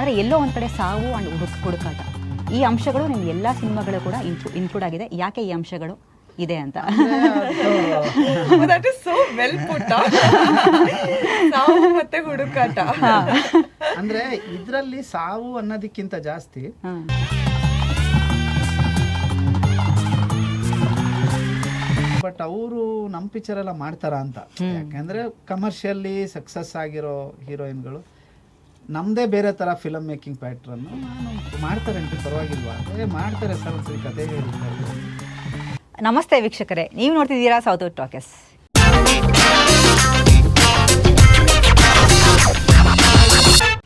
ಆದರೆ ಎಲ್ಲೋ ಒಂದು ಕಡೆ ಸಾವು ಅಂಡ್ ಹುಡುಕಾಟ ಈ ಅಂಶಗಳು ನಿಮ್ಮ ಎಲ್ಲ ಸಿನಿಮಾಗಳು ಕೂಡ ಇನ್ಕ್ಲೂಡ್ ಆಗಿದೆ. ಯಾಕೆ ಈ ಅಂಶಗಳು ಇದೆ ಅಂತ ದಟ್ ಇಸ್ ಸೋ ವೆಲ್ ಪುಟ್. ಸಾವು ಮತ್ತೆ ಹುಡುಕಾಟ ಅಂದ್ರೆ ಇದರಲ್ಲಿ ಸಾವು ಅನ್ನೋದಕ್ಕಿಂತ ಜಾಸ್ತಿ ಬಟ್ ಅವರು ನಮ್ಮ ಪಿಕ್ಚರ್ ಎಲ್ಲ ಮಾಡ್ತಾರ ಅಂತ. ಯಾಕಂದ್ರೆ ಕಮರ್ಷಿಯಲಿ ಸಕ್ಸಸ್ ಆಗಿರೋ ಹೀರೋಯಿನ್ಗಳು ನಮ್ದೇ ಬೇರೆ ತರ ಫಿಲಮ್ ಮೇಕಿಂಗ್ ಪ್ಯಾಟ್ರನ್ ಮಾಡ್ತಾರೆ ಅಂತ ಪರವಾಗಿಲ್ವಾ, ಅದೇ ಮಾಡ್ತಾರೆ ಸರ್ ಒಂದ್ಸರಿ ಕತೆ ಹೇಳ್ತಾರೆ. ನಮಸ್ತೆ ವೀಕ್ಷಕರೇ, ನೀವು ನೋಡ್ತಿದ್ದೀರಾ ಸೌತ್ವುಡ್ ಟಾಕೀಸ್.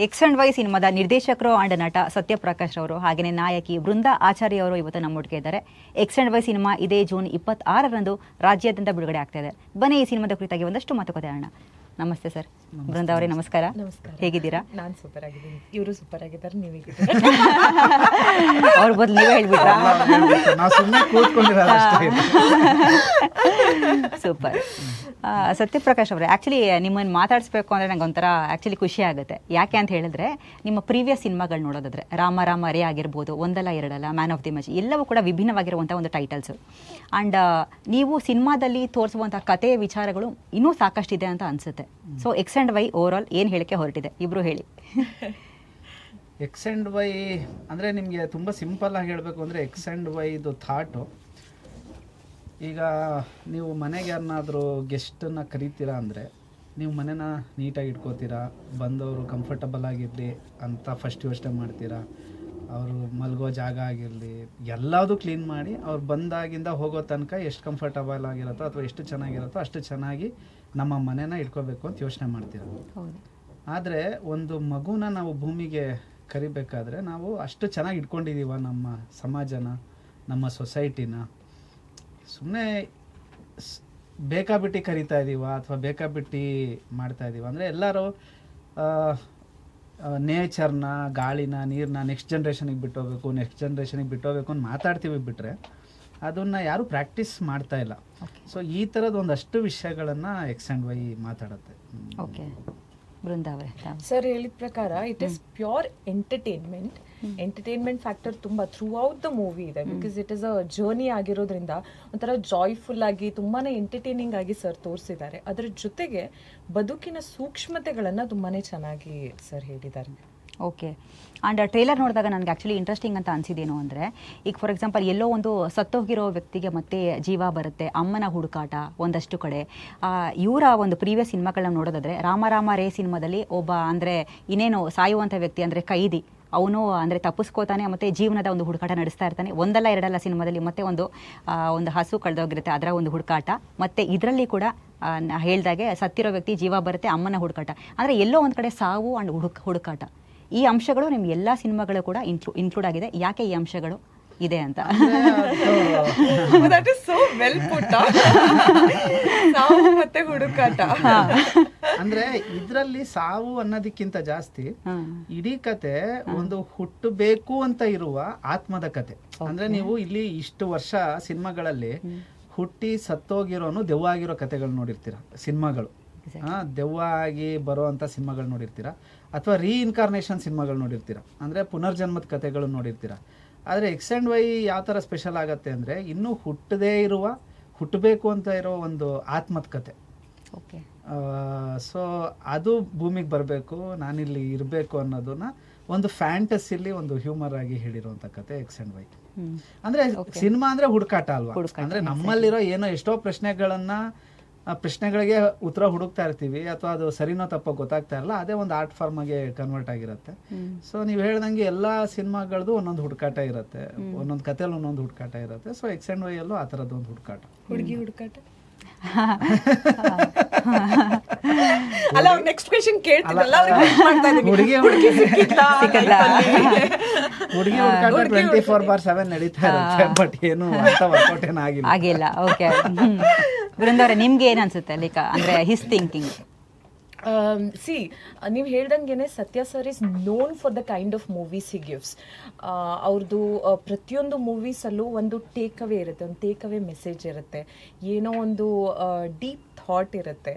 ಎಕ್ಸ್ ಅಂಡ್ ವೈ ಸಿನಿಮಾದ ನಿರ್ದೇಶಕರು ಅಂಡ್ ನಟ ಸತ್ಯಪ್ರಕಾಶ್ ಅವರು ಹಾಗೆಯೇ ನಾಯಕಿ ಬೃಂದಾ ಆಚಾರ್ಯ ಅವರು ಇವತ್ತು ನಮ್ಮೊಟ್ಟಿಗೆ ಇದ್ದಾರೆ. ಎಕ್ಸ್ ಅಂಡ್ ವೈ ಸಿನಿಮಾ ಇದೇ ಜೂನ್ 26ರಂದು ರಾಜ್ಯಾದ್ಯಂತ ಬಿಡುಗಡೆ ಆಗ್ತಾ ಇದೆ. ಬನ್ನಿ ಈ ಸಿನಿಮಾದ ಕುರಿತಾಗಿ ಒಂದಷ್ಟು ಮಾತುಕತೆ ಆಡೋಣ. ನಮಸ್ತೆ ಸರ್. ಬೃಂದಾ ಅವರೇ ನಮಸ್ಕಾರ. ಹೇಗಿದ್ದೀರಾ? ನಾನು ಸೂಪರ್ ಆಗಿದ್ದೀನಿ, ಇವರು ಸೂಪರ್ ಆಗಿದ್ದಾರೆ, ನೀವು ಅವ್ರ ಬದಲು ನೀವೇ ಹೇಳ್ಬಿಟ್ರಾ? ಸೂಪರ್. ಸತ್ಯಪ್ರಕಾಶ್ ಅವರೇ, ಆ್ಯಕ್ಚುಲಿ ನಿಮ್ಮನ್ನು ಮಾತಾಡಿಸ್ಬೇಕು ಅಂದರೆ ನಂಗೆ ಒಂಥರ ಆ್ಯಕ್ಚುಲಿ ಖುಷಿ ಆಗುತ್ತೆ. ಯಾಕೆ ಅಂತ ಹೇಳಿದ್ರೆ ನಿಮ್ಮ ಪ್ರೀವಿಯಸ್ ಸಿನಿಮಾಗಳು ನೋಡೋದಾದ್ರೆ ರಾಮ ರಾಮ ರೇ ಆಗಿರ್ಬೋದು, ಒಂದಲ್ಲ ಎರಡಲ್ಲ, ಮ್ಯಾನ್ ಆಫ್ ದಿ ಮ್ಯಾಚ್, ಎಲ್ಲವೂ ಕೂಡ ವಿಭಿನ್ನವಾಗಿರುವಂಥ ಒಂದು ಟೈಟಲ್ಸು. ಆ್ಯಂಡ್ ನೀವು ಸಿನಿಮಾದಲ್ಲಿ ತೋರಿಸುವಂಥ ಕಥೆಯ ವಿಚಾರಗಳು ಇನ್ನೂ ಸಾಕಷ್ಟಿದೆ ಅಂತ ಅನಿಸುತ್ತೆ. So X and Y overall ಏನು ಹೇಳಿಕೆ ಹೊರಟಿದೆ, ಇಬ್ರು ಹೇಳಿ. ಎಕ್ಸ್ ಅಂಡ್ ವೈ ಅಂದರೆ ನಿಮಗೆ ತುಂಬ ಸಿಂಪಲ್ ಆಗಿ ಹೇಳಬೇಕು ಅಂದರೆ ಎಕ್ಸ್ ಅಂಡ್ ವೈ ಇದು ಥಾಟು. ಈಗ ನೀವು ಮನೆಗೆ ಯಾರನ್ನಾದರೂ ಗೆಸ್ಟನ್ನು ಕರಿತೀರಾ ಅಂದರೆ ನೀವು ಮನೇನ ನೀಟಾಗಿ ಇಟ್ಕೋತೀರಾ, ಬಂದವರು ಕಂಫರ್ಟಬಲ್ ಆಗಿರಲಿ ಅಂತ ಫಸ್ಟ್ ಯೋಚನೆ ಮಾಡ್ತೀರಾ. ಅವರು ಮಲಗೋ ಜಾಗ ಆಗಿರಲಿ ಎಲ್ಲದೂ ಕ್ಲೀನ್ ಮಾಡಿ ಅವ್ರು ಬಂದಾಗಿಂದ ಹೋಗೋ ತನಕ ಎಷ್ಟು ಕಂಫರ್ಟಬಲ್ ಆಗಿರುತ್ತೋ ಅಥವಾ ಎಷ್ಟು ಚೆನ್ನಾಗಿರುತ್ತೋ ಅಷ್ಟು ಚೆನ್ನಾಗಿ ನಮ್ಮ ಮನೇನ ಇಟ್ಕೋಬೇಕು ಅಂತ ಯೋಚನೆ ಮಾಡ್ತೀರ. ಆದರೆ ಒಂದು ಮಗುನ ನಾವು ಭೂಮಿಗೆ ಕರಿಬೇಕಾದ್ರೆ ನಾವು ಅಷ್ಟು ಚೆನ್ನಾಗಿ ಇಟ್ಕೊಂಡಿದ್ದೀವ ನಮ್ಮ ಸಮಾಜನ, ನಮ್ಮ ಸೊಸೈಟಿನ. ಸುಮ್ಮನೆ ಬೇಕಾಬಿಟ್ಟು ಕರಿತಾ ಇದ್ದೀವ ಅಥವಾ ಬೇಕಾಬಿಟ್ಟು ಮಾಡ್ತಾ ಇದ್ದೀವ ಅಂದರೆ ಎಲ್ಲರೂ ನೇಚರ್ನ, ಗಾಳಿನ, ನೀರನ್ನ ನೆಕ್ಸ್ಟ್ ಜನ್ರೇಷನಿಗೆ ಬಿಟ್ಟೋಗ್ಬೇಕು ಅಂತ ಮಾತಾಡ್ತೀವಿ ಬಿಟ್ಟರೆ ಅದನ್ನು ಯಾರೂ ಪ್ರಾಕ್ಟೀಸ್ ಮಾಡ್ತಾ ಇಲ್ಲ. ಸೊ ಈ ಥರದ್ದು ಒಂದಷ್ಟು ವಿಷಯಗಳನ್ನು ಎಕ್ಸ್ ಆ್ಯಂಡ್ ವೈ ಮಾತಾಡುತ್ತೆ. ಓಕೆ ಬೃಂದಾವೇ ಸರ್ ಹೇಳಿದ ಪ್ರಕಾರ it is pure entertainment factor ತುಂಬ ಥ್ರೂ ಔಟ್ ದ ಮೂವಿ ಇದೆ. Because it is a journey ಆಗಿರೋದ್ರಿಂದ ಒಂಥರ ಜಾಯ್ಫುಲ್ ಆಗಿ ತುಂಬಾನೇ ಎಂಟರ್ಟೈನಿಂಗ್ ಆಗಿ ಸರ್ ತೋರಿಸಿದ್ದಾರೆ. ಅದರ ಜೊತೆಗೆ ಬದುಕಿನ ಸೂಕ್ಷ್ಮತೆಗಳನ್ನು ತುಂಬಾನೇ ಚೆನ್ನಾಗಿ ಸರ್ ಹೇಳಿದ್ದಾರೆ. ಓಕೆ. ಆ್ಯಂಡ್ ಟ್ರೇಲರ್ ನೋಡಿದಾಗ ನನಗೆ ಆ್ಯಕ್ಚುಲಿ ಇಂಟ್ರೆಸ್ಟಿಂಗ್ ಅಂತ ಅನಿಸಿದೇನು ಅಂದರೆ, ಈಗ ಫಾರ್ ಎಕ್ಸಾಂಪಲ್ ಎಲ್ಲೋ ಒಂದು ಸತ್ತೋಗಿರೋ ವ್ಯಕ್ತಿಗೆ ಮತ್ತೆ ಜೀವ ಬರುತ್ತೆ, ಅಮ್ಮನ ಹುಡುಕಾಟ ಒಂದಷ್ಟು ಕಡೆ. ಇವರ ಒಂದು ಪ್ರೀವಿಯಸ್ ಸಿನಿಮಾಗಳನ್ನ ನೋಡೋದಾದರೆ ರಾಮ ರಾಮ ರೇ ಸಿನಿಮಾದಲ್ಲಿ ಒಬ್ಬ ಅಂದರೆ ಇನ್ನೇನು ಸಾಯುವಂಥ ವ್ಯಕ್ತಿ ಅಂದರೆ ಕೈದಿ, ಅವನು ಅಂದರೆ ತಪ್ಪಿಸ್ಕೋತಾನೆ ಮತ್ತು ಜೀವನದ ಒಂದು ಹುಡುಕಾಟ ನಡೆಸ್ತಾ ಇರ್ತಾನೆ. ಒಂದಲ್ಲ ಎರಡಲ್ಲ ಸಿನಿಮಾದಲ್ಲಿ ಮತ್ತೆ ಒಂದು ಹಸು ಕಳೆದೋಗಿರುತ್ತೆ, ಅದರ ಒಂದು ಹುಡುಕಾಟ. ಮತ್ತು ಇದರಲ್ಲಿ ಕೂಡ ಹೇಳ್ದಾಗೆ ಸತ್ತಿರೋ ವ್ಯಕ್ತಿ ಜೀವ ಬರುತ್ತೆ, ಅಮ್ಮನ ಹುಡುಕಾಟ. ಅಂದರೆ ಎಲ್ಲೋ ಒಂದು ಕಡೆ ಸಾವು ಅಂಡ್ ಹುಡುಕಾಟ ಈ ಅಂಶಗಳು ನಿಮ್ಮ ಎಲ್ಲ ಸಿನಿಮಾಗಳು ಕೂಡ ಇನ್ಕ್ಲೂಡ್ ಆಗಿದೆ. ಯಾಕೆ ಈ ಅಂಶಗಳು ಇದೆ ಅಂತ ದಟ್ ಇಸ್ ಸೋ ವೆಲ್ ಪುಟ್. ಸಾವು ಮತ್ತೆ ಹುಡುಕಾಟ ಅಂದ್ರೆ ಇದರಲ್ಲಿ ಸಾವು ಅನ್ನೋದಕ್ಕಿಂತ ಜಾಸ್ತಿ ಇಡೀ ಕತೆ ಒಂದು ಹುಟ್ಟಬೇಕು ಅಂತ ಇರುವ ಆತ್ಮದ ಕತೆ. ಅಂದ್ರೆ ನೀವು ಇಲ್ಲಿ ಇಷ್ಟು ವರ್ಷ ಸಿನಿಮಾಗಳಲ್ಲಿ ಹುಟ್ಟಿ ಸತ್ತೋಗಿರೋನು ದೆವ್ವ ಆಗಿರೋ ಕತೆಗಳು ನೋಡಿರ್ತೀರ, ಸಿನಿಮಾಗಳು ದೆವ್ವ ಆಗಿ ಬರೋ ಅಂತ ಸಿನಿಮಾಗಳು ನೋಡಿರ್ತೀರ, ಅಥವಾ ರೀಇನ್ಕಾರ್ನೇಷನ್ ಸಿನಿಮಾಗಳು ನೋಡಿರ್ತೀರ, ಅಂದರೆ ಪುನರ್ಜನ್ಮದ ಕತೆಗಳು ನೋಡಿರ್ತೀರ. ಆದರೆ ಎಕ್ಸ್ ಆ್ಯಂಡ್ ವೈ ಯಾವ ಥರ ಸ್ಪೆಷಲ್ ಆಗುತ್ತೆ ಅಂದರೆ ಇನ್ನೂ ಹುಟ್ಟಬೇಕು ಅಂತ ಇರೋ ಒಂದು ಆತ್ಮದ ಕತೆ. ಓಕೆ. ಸೊ ಅದು ಭೂಮಿಗೆ ಬರಬೇಕು, ನಾನಿಲ್ಲಿ ಇರಬೇಕು ಅನ್ನೋದನ್ನ ಒಂದು ಫ್ಯಾಂಟಸಿಲಿ ಒಂದು ಹ್ಯೂಮರ್ ಆಗಿ ಹೇಳಿರುವಂಥ ಕತೆ ಎಕ್ಸ್ ಆ್ಯಂಡ್ ವೈ. ಅಂದರೆ ಸಿನಿಮಾ ಅಂದರೆ ಹುಡುಕಾಟ ಅಲ್ವಾ? ಅಂದರೆ ನಮ್ಮಲ್ಲಿರೋ ಏನೋ ಎಷ್ಟೋ ಪ್ರಶ್ನೆಗಳಿಗೆ ಉತ್ತರ ಹುಡುಕ್ತಾ ಇರ್ತೀವಿ, ಅಥವಾ ಅದು ಸರಿನೋ ತಪ್ಪೋ ಗೊತ್ತಾಗ್ತಾ ಇರಲ್ಲ, ಅದೇ ಒಂದು ಆರ್ಟ್ ಫಾರ್ಮ್ ಆಗಿ ಕನ್ವರ್ಟ್ ಆಗಿರುತ್ತೆ. ಸೊ ನೀವು ಹೇಳ್ದಂಗೆ ಎಲ್ಲ ಸಿನಿಮಾಗಳದ್ದು ಒಂದೊಂದು ಹುಡುಕಾಟ ಇರುತ್ತೆ, ಒಂದೊಂದು ಕಥೆಯಲ್ಲಿ ಒಂದೊಂದು ಹುಡುಕಾಟ ಇರುತ್ತೆ. ಸೊ ಎಕ್ಸ್ ಆ್ಯಂಡ್ ವೈ ಅಲ್ಲೂ ಆ ಥರದ್ದು ಒಂದು ಹುಡುಕಾಟ. ಹುಡುಗಿ ಹುಡುಕಾಟ ಅಲ್ಲ, ನೆಕ್ಸ್ಟ್ ಕ್ವೆಶ್ಚನ್ ಕೇಳ್ತಿದ್ರಲ್ಲ, ಹುಡುಗಿ ಹುಡುಕಾಟ 24/7 ನಡೀತಾ ಇರುತ್ತೆ, ಬಟ್ ಏನು ಅಂತ ವರ್ಕೌಟ್ ಆಗಿಲ್ಲ. ಓಕೆ ಬೃಂದವ್ರೆ, ನಿಮ್ಗೆ ಏನು ಅನ್ಸುತ್ತೆ ಲೈಕ್ ಅಂದರೆ ಹಿಸ್ ಥಿಂಕಿಂಗ್? ನೀವು ಹೇಳ್ದಂಗೆ ಸತ್ಯ sir is known for the kind of movies he gives. ಅವ್ರದ್ದು ಪ್ರತಿಯೊಂದು ಮೂವೀಸಲ್ಲೂ ಒಂದು ಟೇಕ್ ಅವೇ ಇರುತ್ತೆ, ಒಂದು ಟೇಕ್ ಅವೇ ಮೆಸೇಜ್ ಇರುತ್ತೆ, ಏನೋ ಒಂದು ಡೀಪ್ ಥಾಟ್ ಇರುತ್ತೆ.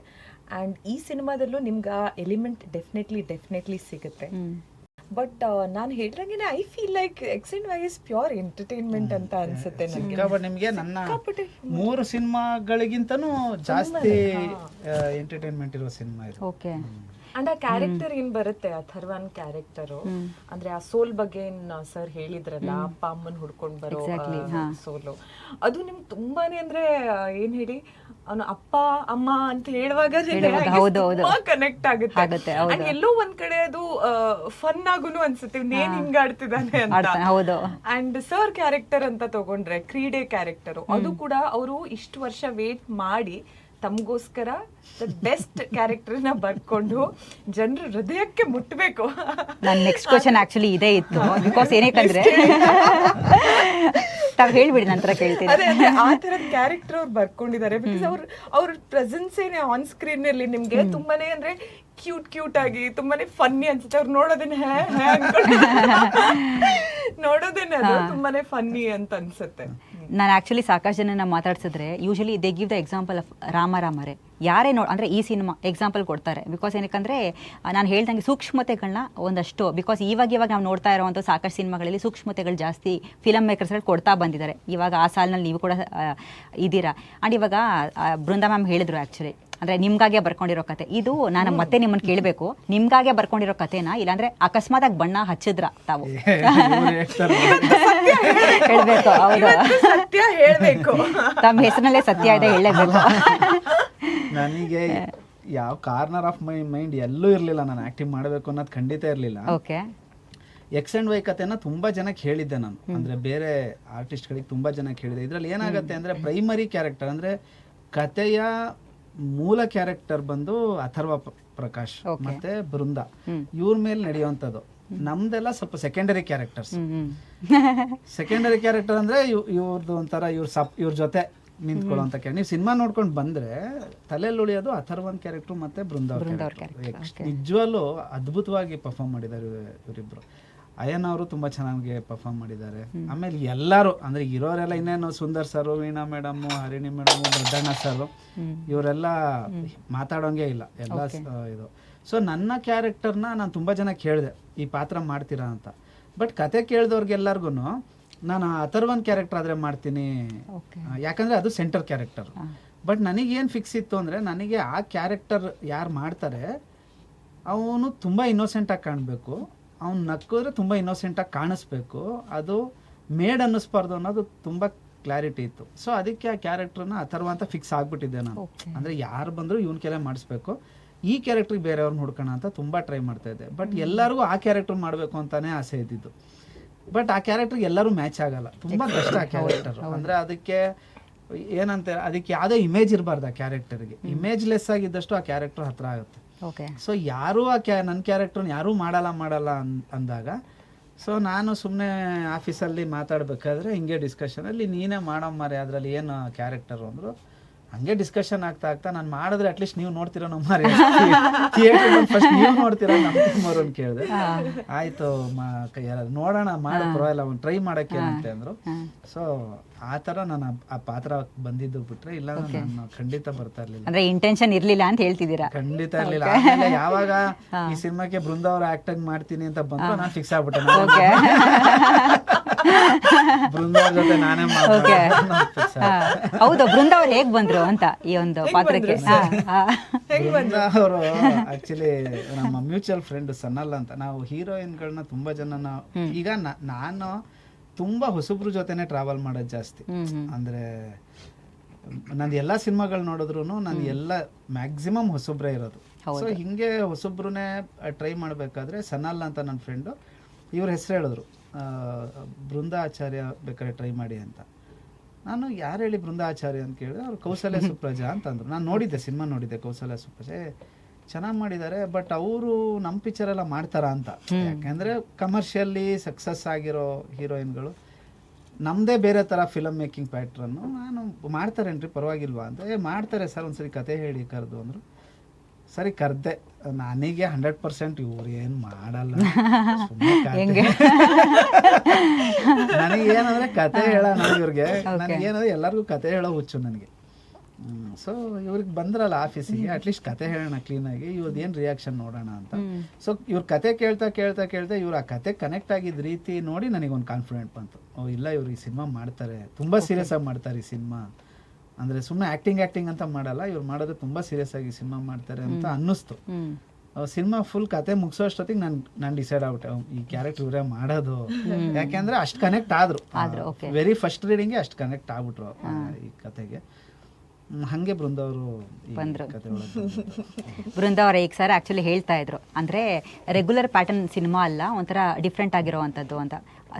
ಆ್ಯಂಡ್ ಈ ಸಿನಿಮಾದಲ್ಲೂ ನಿಮ್ಗೆ ಆ ಎಲಿಮೆಂಟ್ ಡೆಫಿನೆಟ್ಲಿ ಸಿಗುತ್ತೆ. ಬಟ್ ನಾನು ಹೇಳ್ದಂಗೆ I feel like X and Y is pure entertainment ಅಂತ ಅನ್ಸುತ್ತೆ ನನಗೆ. ಸಿಕ್ಕಾಪಟ್ಟೆ ನಿಮಗೆ ನನ್ನ 3 ಸಿನಿಮಾಗಳಿಗಿಂತನೂ ಜಾಸ್ತಿ ಎಂಟರ್ಟೈನ್ಮೆಂಟ್ ಇರೋ ಸಿನಿಮಾ ಇದು. ಓಕೆ. ಅಂಡ್ ಆ ಕ್ಯಾರೆಕ್ಟರ್ ಏನ್ ಬರುತ್ತೆ ಅಥರ್ವನ್ ಕ್ಯಾರೆಕ್ಟರ್, ಅಂದ್ರೆ ಆ ಸೋಲ್ ಬಗ್ಗೆ ಸರ್ ಹೇಳಿದ್ರಲ್ಲ, ಅಪ್ಪ ಅಮ್ಮನ್ ಹುಡ್ಕೊಂಡ್ ಬರೋ ಸೋಲು, ಅದು ನಿಮ್ಗೆ ತುಂಬಾನೇ ಅಂದ್ರೆ ಏನ್ ಹೇಳಿ, ಅವನು ಅಪ್ಪ ಅಮ್ಮ ಅಂತ ಹೇಳುವಾಗ ಕನೆಕ್ಟ್ ಆಗುತ್ತೆ. ಅಂಡ್ ಎಲ್ಲೋ ಒಂದ್ ಕಡೆ ಅದು ಫನ್ ಆಗುನು ಅನ್ಸುತ್ತೆ, ನೇನ್ ಹಿಂಗಾಡ್ತಿದ್ದಾನೆ ಅಂತ. ಅಂಡ್ ಸರ್ ಕ್ಯಾರೆಕ್ಟರ್ ಅಂತ ತಗೊಂಡ್ರೆ ಕ್ರೀಡೆ ಕ್ಯಾರೆಕ್ಟರ್, ಅದು ಕೂಡ ಅವರು ಇಷ್ಟು ವರ್ಷ ವೇಟ್ ಮಾಡಿ ತಮಗೋಸ್ಕರ ಬೆಸ್ಟ್ ಕ್ಯಾರೆಕ್ಟರ್ ನ ಬರ್ಕೊಂಡು ಜನರ ಹೃದಯಕ್ಕೆ ಮುಟ್ಬೇಕು. ನನ್ನ ನೆಕ್ಸ್ಟ್ ಕ್ವಶನ್ ಆಕ್ಚುಲಿ ಇದೇ ಇತ್ತು, ಬಿಕಾಸ್ ಏನಕ್ಕಂದ್ರೆ ತಾವ್ ಹೇಳ್ಬಿಡಿ ನಂತರ ಕೇಳ್ತೀನಿ. ಅದೇ ಆ ತರದ ಕ್ಯಾರೆಕ್ಟರ್ ಅವ್ರು ಬರ್ಕೊಂಡಿದ್ದಾರೆ. ಬಿಕಾಸ್ ಅವ್ರ ಪ್ರೆಸೆನ್ಸ್ ಏನೇ ಆನ್ ಸ್ಕ್ರೀನ್ ಅಲ್ಲಿ ನಿಮ್ಗೆ ತುಂಬಾನೇ ಅಂದ್ರೆ ಕ್ಯೂಟ್ ಆಗಿ ತುಂಬಾನೇ ಫನ್ನಿ ಅನ್ಸುತ್ತೆ. ಅವ್ರು ನೋಡೋದೇನೆ ಅದು ತುಂಬಾನೇ ಫನ್ನಿ ಅಂತ ಅನ್ಸುತ್ತೆ. ನಾನು ಆಕ್ಚುಲಿ ಸಾಕಷ್ಟು ಜನ ಮಾತಾಡ್ಸಿದ್ರೆ usually they give the example of ರಾಮರೇ ಯಾರೇ ಅಂದ್ರೆ ಈ ಸಿನಿಮಾ ಎಕ್ಸಾಂಪಲ್ ಕೊಡ್ತಾರೆ. ಬಿಕಾಸ್ ಏನಕ್ಕಂದ್ರೆ ನಾನು ಹೇಳ್ದಂಗೆ ಸೂಕ್ಷ್ಮತೆಗಳನ್ನ ಒಂದಷ್ಟು, ಬಿಕಾಸ್ ಇವಾಗ ನಾವು ನೋಡ್ತಾ ಇರುವಂಥ ಸಾಕಷ್ಟು ಸಿನಿಮಾಗಳಲ್ಲಿ ಸೂಕ್ಷ್ಮತೆಗಳು ಜಾಸ್ತಿ ಫಿಲಮ್ ಮೇಕರ್ಸ್ಗಳು ಕೊಡ್ತಾ ಬಂದಿದ್ದಾರೆ. ಇವಾಗ ಆ ಸಾಲಿನಲ್ಲಿ ನೀವು ಕೂಡ ಇದ್ದೀರಾ. ಆ್ಯಂಡ್ ಇವಾಗ ಬೃಂದಾ ಮ್ಯಾಮ್ ಹೇಳಿದ್ರು ಆ್ಯಕ್ಚುಲಿ, ಅಂದರೆ ನಿಮ್ಗಾಗೆ ಬರ್ಕೊಂಡಿರೋ ಕತೆ ಇದು. ನಾನು ಮತ್ತೆ ನಿಮ್ಮನ್ನು ಕೇಳಬೇಕು, ನಿಮ್ಗಾಗೆ ಬರ್ಕೊಂಡಿರೋ ಕತೆನಾ ಇಲ್ಲಾಂದ್ರೆ ಅಕಸ್ಮಾತಾಗಿ ಬಣ್ಣ ಹಚ್ಚಿದ್ರ ತಾವು? ಹೇಳ್ಬೇಕು. ಹೌದು, ಸತ್ಯ ಹೇಳ್ಬೇಕು. ತಮ್ಮ ಹೆಸರಿನಲ್ಲೇ ಸತ್ಯ ಇದೆ, ಹೇಳಬೇಕು. ನನಗೆ ಯಾವ ಕಾರ್ನರ್ ಆಫ್ ಮೈ ಮೈಂಡ್ ಎಲ್ಲೂ ಇರಲಿಲ್ಲ ನಾನು ಆಕ್ಟಿಂಗ್ ಮಾಡಬೇಕು ಅನ್ನೋದು ಖಂಡಿತ ಇರಲಿಲ್ಲ. ಓಕೆ. ಎಕ್ಸ್ ಅಂಡ್ ವೈ ಕತೆನ ತುಂಬಾ ಜನಕ್ಕೆ ಹೇಳಿದ್ದೆ ನಾನು, ಅಂದ್ರೆ ಬೇರೆ ಆರ್ಟಿಸ್ಟ್ಗಳಿಗೆ ತುಂಬಾ ಜನಕ್ಕೆ ಹೇಳಿದೆ. ಇದ್ರಲ್ಲಿ ಏನಾಗುತ್ತೆ ಅಂದ್ರೆ ಪ್ರೈಮರಿ ಕ್ಯಾರೆಕ್ಟರ್ ಅಂದ್ರೆ ಕತೆಯ ಮೂಲ ಕ್ಯಾರೆಕ್ಟರ್ ಬಂದು ಅಥರ್ವ ಪ್ರಕಾಶ್ ಮತ್ತೆ ಬೃಂದಾ, ಇವ್ರ ಮೇಲೆ ನಡೆಯುವಂಥದ್ದು. ನಮ್ದೆಲ್ಲ ಸ್ವಲ್ಪ ಸೆಕೆಂಡರಿ ಕ್ಯಾರೆಕ್ಟರ್ಸ್. ಸೆಕೆಂಡರಿ ಕ್ಯಾರೆಕ್ಟರ್ ಅಂದ್ರೆ ಇವ್ರದ್ದು ಒಂಥರ ಇವ್ರ ಜೊತೆ ನಿಂತ್ಕೊಳ್ಳುವಂತ ಕ್ಯಾರೆಕ್ಟರ್. ನೀವು ಸಿನಿಮಾ ನೋಡ್ಕೊಂಡು ಬಂದ್ರೆ ತಲೆಯಲ್ಲಿ ಉಳಿಯೋದು ಅಥರ್ವನ್ ಕ್ಯಾರೆಕ್ಟರ್ ಮತ್ತೆ ಬೃಂದಾ ಕ್ಯಾರೆಕ್ಟರ್. ನಿಜವಲ್ಲೂ ಅದ್ಭುತವಾಗಿ ಪರ್ಫಾರ್ಮ್ ಮಾಡಿದ್ದಾರೆ ಇವರಿಬ್ರು. ಅಯ್ಯನ್ ಅವರು ತುಂಬಾ ಚೆನ್ನಾಗಿ ಪರ್ಫಾರ್ಮ್ ಮಾಡಿದ್ದಾರೆ. ಆಮೇಲೆ ಎಲ್ಲರೂ ಅಂದ್ರೆ ಇರೋರೆಲ್ಲ ಇನ್ನೇನು Sundar sir, Veena madam, Harini madam, Doddanna sir, ಇವರೆಲ್ಲ ಮಾತಾಡೋಂಗೆ ಇಲ್ಲ ಎಲ್ಲ ಇದು. ಸೊ ನನ್ನ ಕ್ಯಾರೆಕ್ಟರ್ನ ನಾನು ತುಂಬಾ ಜನ ಕೇಳಿದೆ ಈ ಪಾತ್ರ ಮಾಡ್ತೀರಾ ಅಂತ. ಬಟ್ ಕತೆ ಕೇಳಿದವ್ರಿಗೆಲ್ಲರಿಗೂ ನಾನು ಅಥರ್ವನ್ ಕ್ಯಾರೆಕ್ಟರ್ ಆದ್ರೆ ಮಾಡ್ತೀನಿ, ಯಾಕಂದ್ರೆ ಅದು ಸೆಂಟರ್ ಕ್ಯಾರೆಕ್ಟರ್. ಬಟ್ ನನಗೇನು ಫಿಕ್ಸ್ ಇತ್ತು ಅಂದ್ರೆ ನನಗೆ ಆ ಕ್ಯಾರೆಕ್ಟರ್ ಯಾರು ಮಾಡ್ತಾರೆ ಅವನು ತುಂಬಾ ಇನ್ನೋಸೆಂಟ್ ಆಗಿ ಕಾಣಬೇಕು, ಅವ್ನು ನಕ್ಕಿದ್ರೆ ತುಂಬ ಇನ್ನೋಸೆಂಟಾಗಿ ಕಾಣಿಸ್ಬೇಕು, ಅದು ಮೇಡ್ ಅನ್ನಿಸ್ಬಾರ್ದು ಅನ್ನೋದು ತುಂಬ ಕ್ಲಾರಿಟಿ ಇತ್ತು. ಸೊ ಅದಕ್ಕೆ ಆ ಕ್ಯಾರೆಕ್ಟರ್ನ ಅಥರ್ವ ಅಂತ ಫಿಕ್ಸ್ ಆಗಿಬಿಟ್ಟಿದ್ದೆ ನಾನು. ಅಂದರೆ ಯಾರು ಬಂದರೂ ಇವನ್ ಕೆಲ ಮಾಡಿಸ್ಬೇಕು, ಈ ಕ್ಯಾರೆಕ್ಟ್ರಿಗೆ ಬೇರೆಯವ್ರನ್ನ ಹುಡ್ಕೋಣ ಅಂತ ತುಂಬ ಟ್ರೈ ಮಾಡ್ತಾ ಇದ್ದೆ. ಬಟ್ ಎಲ್ಲರಿಗೂ ಆ ಕ್ಯಾರೆಕ್ಟರ್ ಮಾಡಬೇಕು ಅಂತಾನೆ ಆಸೆ ಇದ್ದಿದ್ದು. ಬಟ್ ಆ ಕ್ಯಾರೆಕ್ಟರ್ಗೆ ಎಲ್ಲರೂ ಮ್ಯಾಚ್ ಆಗಲ್ಲ, ತುಂಬ ಕಷ್ಟ ಆ ಕ್ಯಾರೆಕ್ಟರ್. ಅಂದರೆ ಅದಕ್ಕೆ ಏನಂತ, ಅದಕ್ಕೆ ಯಾವುದೇ ಇಮೇಜ್ ಇರಬಾರ್ದು ಆ ಕ್ಯಾರೆಕ್ಟರ್ಗೆ. ಇಮೇಜ್ ಲೆಸ್ ಆಗಿದ್ದಷ್ಟು ಆ ಕ್ಯಾರೆಕ್ಟರ್ ಹತ್ರ ಆಗುತ್ತೆ. ಸೊ ಯಾರೂ ನನ್ನ ಕ್ಯಾರೆಕ್ಟರ್ನ ಯಾರೂ ಮಾಡಲ್ಲ ಅಂದಾಗ, ಸೊ ನಾನು ಸುಮ್ಮನೆ ಆಫೀಸಲ್ಲಿ ಮಾತಾಡ್ಬೇಕಾದ್ರೆ ಹಿಂಗೆ ಡಿಸ್ಕಷನಲ್ಲಿ ನೀನೇ ಮಾಡೋ ಮಾರೆ ಅದರಲ್ಲಿ ಏನು ಕ್ಯಾರೆಕ್ಟರ್ ಅಂದರು. ಹಂಗೆ ಡಿಸ್ಕಷನ್ ಆಗ್ತಾ ನಾನು ಮಾಡಿದ್ರೆ ಅಟ್ಲೀಸ್ಟ್ ನೀವು ನೋಡ್ತೀರಾ ನಮ್ಮ ಮಾರಿ ಥಿಯೇಟರ್ ಫಸ್ಟ್ ನೀವು ನೋಡ್ತೀರಾ ನಮ್ಮ ಕುಮಾರನ್ ಕೇಳಿದೆ. ಆಯ್ತು ನೋಡೋಣ ಮಾಡಿ ಪರವಾಗಿಲ್ಲ ಅವ್ನು ಟ್ರೈ ಮಾಡಕ್ಕೆ ಅಂತೆ ಅಂದರು. ಸೊ ಆ ಥರ ನಾನು ಆ ಪಾತ್ರ ಬಂದಿದ್ದು ಬಿಟ್ರೆ ಇಲ್ಲ ನಾನು ಖಂಡಿತ ಬರ್ತಾ ಇರ್ಲಿಲ್ಲ. ಅಂದ್ರೆ ಇಂಟೆನ್ಷನ್ ಇರ್ಲಿಲ್ಲ ಅಂತ ಹೇಳ್ತಿದ್ದೀರಾ? ಖಂಡಿತ ಇರ್ಲಿಲ್ಲ. ಆಮೇಲೆ ಯಾವಾಗ ಈ ಸಿನಿಮಾಕ್ಕೆ ಬೃಂದಾ ಅವ್ರ ಆಕ್ಟಿಂಗ್ ಮಾಡ್ತೀನಿ ಅಂತ ಬಂದ್ರು ನಾನು ಫಿಕ್ಸ್ ಆಗ್ಬಿಟ್ಟೆ, ಬೃಂದಾ ಅವ್ರ ಜೊತೆ ನಾನೇ ಹೌದು. ಬೃಂದಾ ಅವ್ರು ಹೇಗ್ ಬಂದ್ರು ಅಂತ ಈ ಒಂದು ಪಾತ್ರಕ್ಕೆ? ಬೃಂದಾ ಅವರು ಆಕ್ಚುಲಿ ನಮ್ಮ ಮ್ಯೂಚುವಲ್ ಫ್ರೆಂಡ್ ಸನ್ನಲ್ ಅಂತ. ನಾವು ಹೀರೋಯಿನ್ಗಳನ್ನ ತುಂಬಾ ಜನ ಈಗ ನಾನು ತುಂಬಾ ಹೊಸಬ್ರ ಜೊತೆನೆ ಟ್ರಾವೆಲ್ ಮಾಡೋದು ಜಾಸ್ತಿ. ಅಂದ್ರೆ ನಂದು ಎಲ್ಲಾ ಸಿನಿಮಾಗಳು ನೋಡಿದ್ರು ನಾನು ಎಲ್ಲ ಮ್ಯಾಕ್ಸಿಮಮ್ ಹೊಸಬ್ರೇ ಇರೋದು. ಸೊ ಹಿಂಗೆ ಹೊಸಬ್ರನ್ನೇ ಟ್ರೈ ಮಾಡಬೇಕಾದ್ರೆ ಸನ್ನಲ್ ಅಂತ ನನ್ನ ಫ್ರೆಂಡು, ಇವ್ರ ಹೆಸರು ಹೇಳಿದ್ರು, ಬೃಂದಾ ಆಚಾರ್ಯ ಬೇಕಾದ್ರೆ ಟ್ರೈ ಮಾಡಿ ಅಂತ. ನಾನು ಯಾರು ಹೇಳಿ ಬೃಂದಾ ಆಚಾರ್ಯ ಅಂತ ಕೇಳಿದ್ರೆ ಅವ್ರು ಕೌಸಲ್ಯ ಸುಪ್ರಜಾ ಅಂತಂದ್ರು. ನಾನು ನೋಡಿದ್ದೆ, ಸಿನಿಮಾ ನೋಡಿದ್ದೆ ಕೌಸಲ್ಯ ಸುಪ್ರಜಾ, ಚೆನ್ನಾಗಿ ಮಾಡಿದ್ದಾರೆ. ಬಟ್ ಅವರು ನಮ್ಮ ಪಿಕ್ಚರ್ ಎಲ್ಲ ಮಾಡ್ತಾರ ಅಂತ. ಯಾಕಂದ್ರೆ ಕಮರ್ಷಿಯಲಿ ಸಕ್ಸಸ್ ಆಗಿರೋ ಹೀರೋಯಿನ್ಗಳು ನಮ್ಮದೇ ಬೇರೆ ಥರ ಫಿಲಮ್ ಮೇಕಿಂಗ್ ಪ್ಯಾಟ್ರನ್ನು. ನಾನು ಮಾಡ್ತಾರೇನ್ರಿ ಪರವಾಗಿಲ್ವಾ ಅಂತ, ಮಾಡ್ತಾರೆ ಸರ್ ಒಂದ್ಸರಿ ಕತೆ ಹೇಳಿ ಕರೆದು ಅಂದರು. ಸರಿ ಕರೆದೆ. ನನಗೆ 100% ಇವ್ರು ಏನು ಮಾಡಲ್ಲ, ನನಗೇನಂದ್ರೆ ಕತೆ ಹೇಳೋಣ ಇವ್ರಿಗೆ. ನನಗೇನಂದ್ರೆ ಎಲ್ಲರಿಗೂ ಕತೆ ಹೇಳೋ ಹುಚ್ಚು ನನಗೆ. ಸೊ ಇವ್ರಿಗೆ ಬಂದ್ರಲ್ಲ ಆಫೀಸಿಗೆ ಅಟ್ಲೀಸ್ಟ್ ಕತೆ ಹೇಳೋಣ ಕ್ಲೀನಾಗಿ, ಇವ್ರದ್ದು ಏನು ರಿಯಾಕ್ಷನ್ ನೋಡೋಣ ಅಂತ. ಸೊ ಇವ್ರ ಕತೆ ಕೇಳ್ತಾ ಇವ್ರು ಆ ಕತೆ ಕನೆಕ್ಟ್ ಆಗಿದ್ದ ರೀತಿ ನೋಡಿ ನನಗೊಂದು ಕಾನ್ಫಿಡೆಂಟ್ ಬಂತು. ಓ ಇಲ್ಲ, ಇವ್ರು ಈ ಸಿನಿಮಾ ಮಾಡ್ತಾರೆ, ತುಂಬ ಸೀರಿಯಸ್ ಆಗಿ ಮಾಡ್ತಾರೆ ಈ ಸಿನಿಮಾ, ಅಂದರೆ ಸುಮ್ಮನೆ ಆ್ಯಕ್ಟಿಂಗ್ ಅಂತ ಮಾಡಲ್ಲ, ಇವ್ರು ಮಾಡೋದು ತುಂಬ ಸೀರಿಯಸ್ ಆಗಿ ಸಿನಿಮಾ ಮಾಡ್ತಾರೆ ಅಂತ ಅನ್ನಿಸ್ತು. ಸಿನಿಮಾ ಫುಲ್ ಕತೆ ಮುಗಿಸೋ ಅಷ್ಟೊತ್ತಿಗೆ ನಾನು ಡಿಸೈಡ್ ಆಗ್ಬಿಟ್ಟೆ ಈ ಕ್ಯಾರೆಕ್ಟರ್ ಇವರೇ ಮಾಡೋದು, ಯಾಕೆಂದ್ರೆ ಅಷ್ಟು ಕನೆಕ್ಟ್ ಆದ್ರು ವೆರಿ ಫಸ್ಟ್ ರೀಡಿಂಗ್ಗೆ ಅಷ್ಟು ಕನೆಕ್ಟ್ ಆಗ್ಬಿಟ್ರು ಈ ಕತೆಗೆ. ಹಂಗೆ ಬೃಂದ ಅವರು ಕತೆ ಬೃಂದ ಅವರ ಈಗ ಸರ್ ಆಕ್ಚುಲಿ ಹೇಳ್ತಾ ಇದ್ರು, ಅಂದ್ರೆ ರೆಗ್ಯುಲರ್ ಪ್ಯಾಟರ್ನ್ ಸಿನಿಮಾ ಅಲ್ಲ, ಒಂಥರ ಡಿಫ್ರೆಂಟ್ ಆಗಿರೋವಂಥದ್ದು ಅಂತ,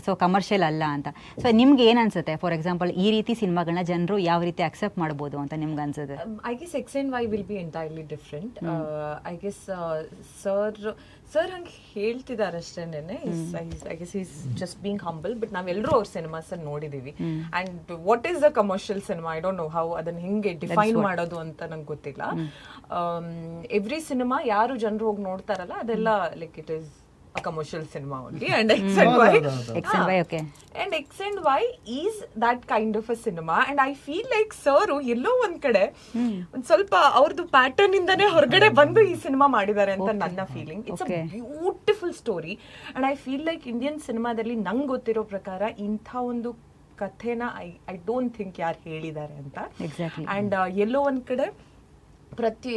ಸೊ ಕಮರ್ಷಿಯಲ್ ಅಲ್ಲ ಅಂತ. ಸೊ ನಿಮ್ಗೆ ಏನ್ ಅನ್ಸುತ್ತೆ, ಫಾರ್ ಎಕ್ಸಾಂಪಲ್ ಈ ರೀತಿ ಸಿನಿಮಾಗಳನ್ನ ಜನರು ಯಾವ ರೀತಿ ಅಕ್ಸೆಪ್ಟ್ ಮಾಡ್ಬೋದು ಅಂತ ನಿಮ್ಗೆ ಅನ್ಸುತ್ತೆ? I guess X and Y will be entirely different. I guess sir ಹಂಗೆ ಹೇಳ್ತಿದ್ದಾರೆ ಅಷ್ಟೇನೆ. I guess he's just being humble, but ನಾವೆಲ್ಲರೂ ಅವ್ರ ಸಿನಿಮಾಸ್ ನೋಡಿದೀವಿ. And what is the commercial cinema, I don't know how ಅದನ್ನ ಹೆಂಗೆ ಡಿಫೈನ್ ಮಾಡೋದು ಅಂತ ನಂಗೆ ಗೊತ್ತಿಲ್ಲ. ಎವ್ರಿ ಸಿನಿಮಾ ಯಾರು ಜನರು ಹೋಗಿ ನೋಡ್ತಾರಲ್ಲ ಅದೆಲ್ಲ like it is a commercial cinema only, and X and Y. Okay. And X and Y is that kind of a cinema, and I feel like sir ಎಲ್ಲೋ ಒಂದ್ ಕಡೆ ಒಂದ್ ಸ್ವಲ್ಪ ಅವ್ರದ್ದು ಪ್ಯಾಟರ್ನ್ ಇಂದಾನೆ ಹೊರಗಡೆ ಬಂದು ಈ ಸಿನಿಮಾ ಮಾಡಿದ್ದಾರೆ ಅಂತ ನನ್ನ feeling. It's a beautiful story, and I feel like Indian ಸಿನಿಮಾದಲ್ಲಿ ನಂಗೆ ಗೊತ್ತಿರೋ ಪ್ರಕಾರ ಇಂಥ ಒಂದು ಕಥೆನ ಐ ಡೋಂಟ್ ಥಿಂಕ್ ಯಾರು ಹೇಳಿದ್ದಾರೆ ಅಂತ. ಅಂಡ್ ಎಲ್ಲೋ ಒಂದ್ ಕಡೆ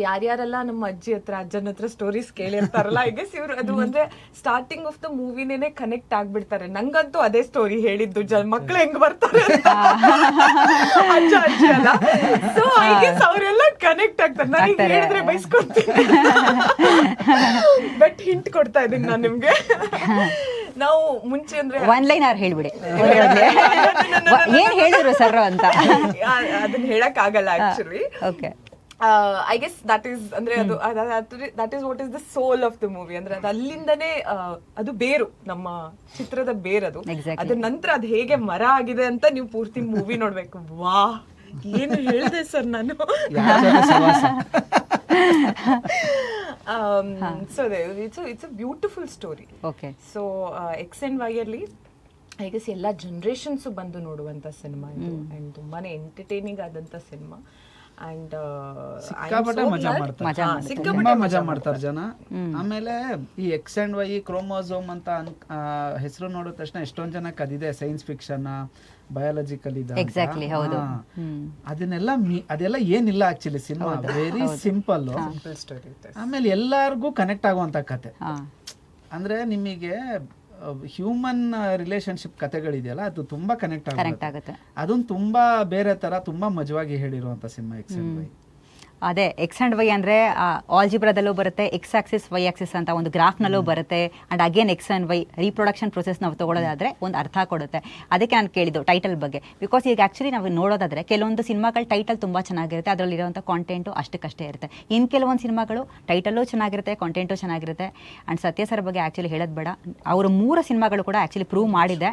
ಯಾರ್ಯಾರೆಲ್ಲ ನಮ್ಮ ಅಜ್ಜನ ಹತ್ರ ಸ್ಟೋರೀಸ್ ಕೇಳಿರ್ತಾರಲ್ಲ, ಐ ಗೆಸ್ ಇವ್ರು ಅದು ಅಂದ್ರೆ ಸ್ಟಾರ್ಟಿಂಗ್ ಆಫ್ ದ ಮೂವಿನೇನೆ ಕನೆಕ್ಟ್ ಆಗ್ಬಿಡ್ತಾರೆ. ನಂಗಂತೂ ಅದೇ ಸ್ಟೋರಿ ಹೇಳಿದ್ದು, ಮಕ್ಳು ಹೆಂಗ್ ಬರ್ತಾರೆ ಅಜ್ಜ ಅಲ್ಲ. ಸೊ ಐ ಗೆಸ್ ಅವರೆಲ್ಲ ಕನೆಕ್ಟ್ ಆಗ್ತಾರೆ. ನನಗೆ ಹೇಳಿದ್ರೆ ಬೈಸ್ಕೊಡ್ತೀನಿ, ಬಟ್ ಹಿಂಟ್ ಕೊಡ್ತಾ ಇದೀನಿ ನಾನು ನಿಮ್ಗೆ. ನಾವು ಮುಂಚೆ ಅಂದ್ರೆ ಒನ್ ಲೈನ್ ಅವ್ರು ಹೇಳ್ಬಿಡಿ ಏನ್ ಹೇಳಿದ್ರು ಸರ್ ಅಂತ, ಅದನ್ನ ಹೇಳಕ್ ಆಗಲ್ಲ actually. Okay, I guess that is ಅಂದ್ರೆ that is what is the soul of the movie. ಅಂದ್ರೆ ಅದು ಅಲ್ಲಿಂದನೇ ಅದು ಬೇರು, ನಮ್ಮ ಚಿತ್ರದ ಬೇರದು. ಅದ್ರ ನಂತರ ಅದು ಹೇಗೆ ಮರ ಆಗಿದೆ ಅಂತ ನೀವು ಪೂರ್ತಿ ಮೂವಿ ನೋಡ್ಬೇಕು. ವಾ, ಏನು ಹೇಳಿದೆ ಸರ್ ನಾನು. So it's a beautiful story. So X and Y ಅಲ್ಲಿ ಐ ಗೆಸ್ ಎಲ್ಲ ಜನರೇಷನ್ಸ್ ಬಂದು ನೋಡುವಂತ ಸಿನಿಮಾ ಇದು, ಅಂಡ್ ತುಂಬಾನೇ ಎಂಟರ್ಟೈನಿಂಗ್ ಆದಂತ ಸಿನಿಮಾ. ಅಂಡ್ ಸಿಕ್ಕಾಪಟ್ಟೆ ಮಜಾ ಮಾಡ್ತಾರೆ ಜನ. ಆಮೇಲೆ ಈ ಎಕ್ಸ್ ಅಂಡ್ ವೈ ಕ್ರೋಮೋಸೋಮ್ ಅಂತ ಹೆಸರು ನೋಡಿದ ತಕ್ಷಣ ಎಷ್ಟೊಂದ್ ಜನ ಕದಿದೆ ಸೈನ್ಸ್ ಫಿಕ್ಷನ್, ಬಯಾಲಜಿಕಲ್ ಇದೆ, ಅದೆಲ್ಲ ಏನಿಲ್ಲ actually. Cinema very simple story. ಆಮೇಲೆ ಎಲ್ಲಾರ್ಗೂ ಕನೆಕ್ಟ್ ಆಗುವಂತ ಕತೆ. ಅಂದ್ರೆ ನಿಮಗೆ ಹ್ಯೂಮನ್ ರಿಲೇಶನ್ಶಿಪ್ ಕಥೆಗಳಿದೆಯಲ್ಲ, ಅದು ತುಂಬಾ ಕನೆಕ್ಟ್ ಆಗುತ್ತೆ. ಅದೊಂದು ತುಂಬಾ ಬೇರೆ ತರ ತುಂಬಾ ಮಜವಾಗಿ ಹೇಳಿರುವಂತ ಸಿನಿಮಾ ಎಕ್ಸ್ ಅಂಡ್ ವೈ. ಅದೇ ಎಕ್ಸ್ ಅಂಡ್ ವೈ ಅಂದ್ರೆ ಆಲ್ಜಿಬ್ರಾದಲ್ಲೂ ಬರುತ್ತೆ, ಎಕ್ಸ್ ಆಕ್ಸಿಸ್ ವೈ ಆಕ್ಸಿಸ್ ಅಂತ ಒಂದು ಗ್ರಾಫ್ನಲ್ಲೂ ಬರುತ್ತೆ. And again X and Y reproduction process ನಾವು ತಗೊಳ್ಳೋದಾದ್ರೆ ಒಂದು ಅರ್ಥ ಕೊಡುತ್ತೆ. ಅದಕ್ಕೆ ನಾನು ಕೇಳಿದ್ದು ಟೈಟಲ್ ಬಗ್ಗೆ, ಬಿಕಾಸ್ ಈಗ ಆಕ್ಚುಲಿ ನಾವು ನೋಡೋದಾದ್ರೆ ಕೆಲವೊಂದು ಸಿನಿಮಾಗಳ ಟೈಟಲ್ ತುಂಬಾ ಚೆನ್ನಾಗಿರುತ್ತೆ, ಅದರಲ್ಲಿರುವಂಥ ಕಾಂಟೆಂಟು ಅಷ್ಟಕ್ಕಷ್ಟೇ ಇರುತ್ತೆ. ಇನ್ನು ಕೆಲವೊಂದು ಸಿನಿಮಾಗಳು ಟೈಟಲ್ಲೂ ಚೆನ್ನಾಗಿರುತ್ತೆ, ಕಾಂಟೆಂಟು ಚೆನ್ನಾಗಿರುತ್ತೆ. ಅಂಡ್ ಸತ್ಯ ಸರ್ ಬಗ್ಗೆ ಆಕ್ಚುಲಿ ಹೇಳೋದು ಬೇಡ, ಅವರು 3 ಸಿನಿಮಾಗಳು ಕೂಡ ಆಕ್ಚುಲಿ ಪ್ರೂವ್ ಮಾಡಿದೆ.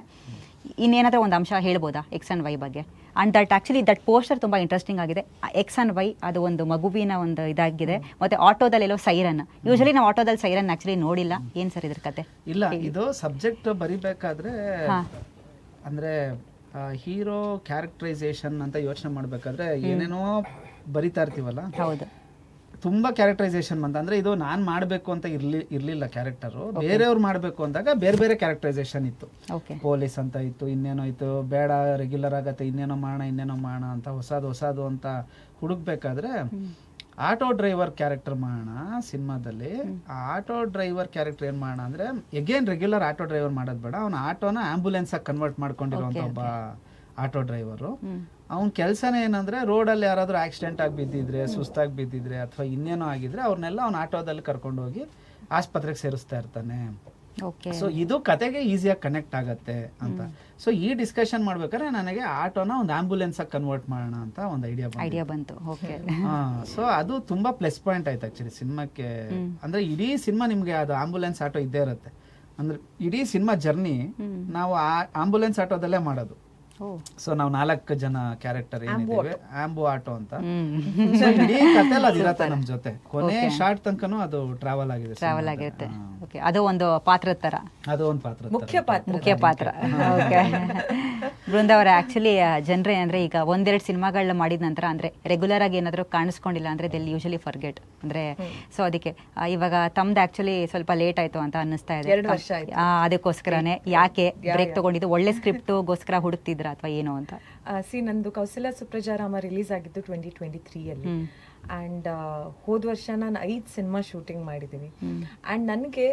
ಇನ್ನೇನಾದ್ರೂ ಒಂದು ಅಂಶ ಹೇಳ್ಬೋದಾ ಎಕ್ಸ್ ಅಂಡ್ ವೈ ಬಗ್ಗೆ? And that actually that poster ತುಂಬಾ ಇಂಟ್ರೆಸ್ಟಿಂಗ್ ಆಗಿದೆ. ಎಕ್ಸ್ ಅಂಡ್ ವೈ ಅದು ಒಂದು ಮಗುವಿನ ಒಂದು ಇದಾಗಿದೆ, ಮತ್ತೆ ಆಟೋದಲ್ಲೆಲ್ಲೋ ಸೈರನ್. ಯೂಶಲಿ ನಾವು ಆಟೋದಲ್ಲಿ ಸೈರನ್ ಆಕ್ಚುಲಿ ನೋಡಿಲ್ಲ. ಏನ್ ಸರ್ ಇದ್ರ ಕತೆ? ಇಲ್ಲ, ಇದು ಸಬ್ಜೆಕ್ಟ್ ಬರಿಬೇಕಾದ್ರೆ ಅಂದ್ರೆ ಹೀರೋ ಕ್ಯಾರೆಕ್ಟರೈಸೇಷನ್ ಅಂತ ಯೋಚನೆ ಮಾಡ್ಬೇಕಾದ್ರೆ ಏನೇನೋ ಬರಿತಾ ಇರ್ತೀವಲ್ಲ, ಹೌದು, ತುಂಬಾ ಕ್ಯಾರೆಕ್ಟರೈಸೇಷನ್ ಬಂತ. ಅಂದ್ರೆ ಇದು ನಾನ್ ಮಾಡ್ಬೇಕು ಅಂತ ಇರ್ಲಿಲ್ಲ ಕ್ಯಾರೆಕ್ಟರು, ಬೇರೆಯವ್ರು ಮಾಡ್ಬೇಕು ಅಂದಾಗ ಬೇರೆ ಬೇರೆ ಕ್ಯಾರೆಕ್ಟರೈಸೇಷನ್ ಇತ್ತು. ಪೊಲೀಸ್ ಅಂತ ಇತ್ತು, ಇನ್ನೇನೋ ಇತ್ತು, ಬೇಡ ರೆಗ್ಯುಲರ್ ಆಗತ್ತೆ, ಇನ್ನೇನೋ ಮಾಡೋಣ ಅಂತ ಹೊಸದು ಅಂತ ಹುಡುಕ್ಬೇಕಾದ್ರೆ ಆಟೋ ಡ್ರೈವರ್ ಕ್ಯಾರೆಕ್ಟರ್ ಮಾಡೋಣ ಸಿನಿಮಾದಲ್ಲಿ. ಆ ಆಟೋ ಡ್ರೈವರ್ ಕ್ಯಾರೆಕ್ಟರ್ ಏನ್ ಮಾಡೋಣ ಅಂದ್ರೆ ಎಗೇನ್ ರೆಗ್ಯುಲರ್ ಆಟೋ ಡ್ರೈವರ್ ಮಾಡೋದ್ ಬೇಡ, ಅವನ ಆಟೋನ ಆಂಬುಲೆನ್ಸ್ ಆಗಿ ಕನ್ವರ್ಟ್ ಮಾಡ್ಕೊಂಡಿರುವಂತ ಒಬ್ಬ ಆಟೋ ಡ್ರೈವರು. ಅವ್ನ ಕೆಲಸನೇ ಏನಂದ್ರೆ ರೋಡಲ್ಲಿ ಯಾರಾದ್ರೂ ಆಕ್ಸಿಡೆಂಟ್ ಆಗಿ ಬಿದ್ದಿದ್ರೆ, ಸುಸ್ತಾಗಿ ಬಿದ್ದಿದ್ರೆ, ಅಥವಾ ಇನ್ನೇನೋ ಆಗಿದ್ರೆ ಅವ್ರನ್ನೆಲ್ಲ ಅವ್ನ ಆಟೋದಲ್ಲಿ ಕರ್ಕೊಂಡು ಹೋಗಿ ಆಸ್ಪತ್ರೆಗೆ ಸೇರಿಸ್ತಾ ಇರ್ತಾನೆ. ಸೊ ಇದು ಕತೆಗೆ ಈಸಿಯಾಗಿ ಕನೆಕ್ಟ್ ಆಗತ್ತೆ ಅಂತ. ಸೊ ಈ ಡಿಸ್ಕಷನ್ ಮಾಡ್ಬೇಕಾದ್ರೆ ನನಗೆ ಆಟೋನ ಒಂದು ಆಂಬುಲೆನ್ಸ್ ಆಗಿ ಕನ್ವರ್ಟ್ ಮಾಡೋಣ ಅಂತ ಒಂದು ಐಡಿಯಾ ಬಂತು. ಸೊ ಅದು ತುಂಬಾ ಪ್ಲಸ್ ಪಾಯಿಂಟ್ ಆಯ್ತು ಆಕ್ಚುಲಿ ಸಿನಿಮಾಕ್ಕೆ. ಅಂದ್ರೆ ಇಡೀ ಸಿನಿಮಾ ನಿಮ್ಗೆ ಅದು ಆಂಬುಲೆನ್ಸ್ ಆಟೋ ಇದ್ದೇ ಇರುತ್ತೆ. ಅಂದ್ರೆ ಇಡೀ ಸಿನಿಮಾ ಜರ್ನಿ ನಾವು ಆಂಬುಲೆನ್ಸ್ ಆಟೋದಲ್ಲೇ ಮಾಡೋದು. ಸೊ ನಾವು 4 ಜನ ಕ್ಯಾರೆಕ್ಟರ್ ಏನಿದ್ದೇವೆ, ಆಂಬು ಆಟೋ ಅಂತ. ಇಡೀ ಕಥೆಲ್ಲ ಅದಿರತ್ತೆ ನಮ್ ಜೊತೆ, ಕೊನೆ ಶಾರ್ಟ್ ತನಕನೂ ಅದು ಟ್ರಾವೆಲ್ ಆಗಿರುತ್ತೆ. ಅದು ಒಂದು ಪಾತ್ರದ ತರ, ಅದು ಒಂದು ಪಾತ್ರ, ಮುಖ್ಯ ಪಾತ್ರ. ಬೃಂದ ಅವರ ಆ್ಯಕ್ಚುಲಿ ಜನರೇ ಅಂದರೆ ಈಗ ಒಂದೆರಡು ಸಿನಿಮಾಗಳನ್ನ ಮಾಡಿದ ನಂತರ ಅಂದರೆ ರೆಗ್ಯುಲರ್ ಆಗಿ ಏನಾದರೂ ಕಾಣಿಸ್ಕೊಂಡಿಲ್ಲ ಅಂದರೆ ದೆಲ್ ಯೂಶಲಿ ಫರ್ಗೆಟ್ ಅಂದರೆ ಸೊ ಅದಕ್ಕೆ ಇವಾಗ ತಮ್ದು ಆ್ಯಕ್ಚುಲಿ ಸ್ವಲ್ಪ ಲೇಟ್ ಆಯಿತು ಅಂತ ಅನ್ನಿಸ್ತಾ ಇದೆ. 2 ವರ್ಷ ಆಯ್ತು. ಅದಕ್ಕೋಸ್ಕರನೇ ಯಾಕೆ ಬ್ರೇಕ್ ತೊಗೊಂಡಿದ್ದು? ಒಳ್ಳೆ ಸ್ಕ್ರಿಪ್ಟುಗೋಸ್ಕರ ಹುಡುಕ್ತಿದ್ರ ಅಥವಾ ಏನು ಅಂತ? ನಂದು ಕೌಸಲ್ಯ ಸುಪ್ರಜಾರಾಮ ರಿಲೀಸ್ ಆಗಿದ್ದು 2023 ಆ್ಯಂಡ್ ಹೋದ ವರ್ಷ ನಾನು 5 ಸಿನಿಮಾ ಶೂಟಿಂಗ್ ಮಾಡಿದ್ದೀನಿ. ಆ್ಯಂಡ್ ನನಗೆ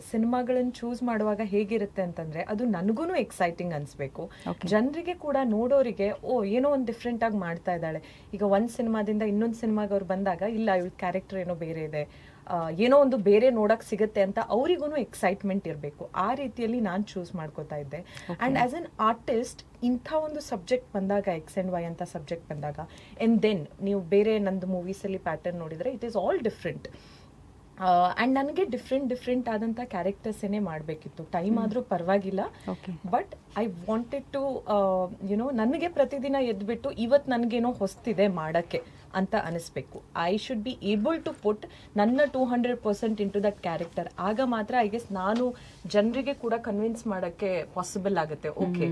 ಸಿನಿಮಾಗಳನ್ನು ಚೂಸ್ ಮಾಡುವಾಗ ಹೇಗಿರುತ್ತೆ ಅಂತಂದ್ರೆ ಅದು ನನಗೂ ಎಕ್ಸೈಟಿಂಗ್ ಅನ್ಸ್ಬೇಕು, ಜನರಿಗೆ ಕೂಡ ನೋಡೋರಿಗೆ ಏನೋ ಒಂದು ಡಿಫ್ರೆಂಟ್ ಆಗಿ ಮಾಡ್ತಾ ಇದ್ದಾಳೆ. ಈಗ ಒಂದು ಸಿನಿಮಾದಿಂದ ಇನ್ನೊಂದು ಸಿನಿಮಾಗೆ ಅವ್ರು ಬಂದಾಗ ಇಲ್ಲ ಇವಳ ಕ್ಯಾರೆಕ್ಟರ್ ಏನೋ ಬೇರೆ ಇದೆ, ಏನೋ ಒಂದು ಬೇರೆ ನೋಡಕ್ ಸಿಗುತ್ತೆ ಅಂತ ಅವರಿಗೂ ಎಕ್ಸೈಟ್ಮೆಂಟ್ ಇರಬೇಕು. ಆ ರೀತಿಯಲ್ಲಿ ನಾನು ಚೂಸ್ ಮಾಡ್ಕೋತಾ ಇದ್ದೆ. ಆ್ಯಂಡ್ ಆಸ್ ಎನ್ ಆರ್ಟಿಸ್ಟ್ ಇಂಥ ಒಂದು ಸಬ್ಜೆಕ್ಟ್ ಬಂದಾಗ XY ಅಂತ ಸಬ್ಜೆಕ್ಟ್ ಬಂದಾಗ ಆ್ಯಂಡ್ ದೆನ್ ನೀವು ಬೇರೆ ನಂದು ಮೂವೀಸಲ್ಲಿ ಪ್ಯಾಟರ್ನ್ ನೋಡಿದರೆ it is all different. And ನನಗೆ ಡಿಫ್ರೆಂಟ್ ಆದಂಥ ಕ್ಯಾರೆಕ್ಟರ್ಸೇನೆ ಮಾಡಬೇಕಿತ್ತು. ಟೈಮ್ ಆದರೂ ಪರವಾಗಿಲ್ಲ, ಬಟ್ ಐ ವಾಂಟೆಡ್ ಟು ನನಗೆ ಪ್ರತಿದಿನ ಎದ್ಬಿಟ್ಟು ಇವತ್ತು ನನಗೇನೋ ಹೊಸ್ತಿದೆ ಮಾಡೋಕ್ಕೆ ಅಂತ ಅನಿಸ್ಬೇಕು. I should be able to put ನನ್ನ 200% ಇಂಟು ದಟ್ ಕ್ಯಾರೆಕ್ಟರ್. ಆಗ ಮಾತ್ರ ಐ ಗೆಸ್ ನಾನು ಜನರಿಗೆ ಕೂಡ ಕನ್ವಿನ್ಸ್ ಮಾಡೋಕ್ಕೆ ಪಾಸಿಬಲ್ ಆಗುತ್ತೆ. ಓಕೆ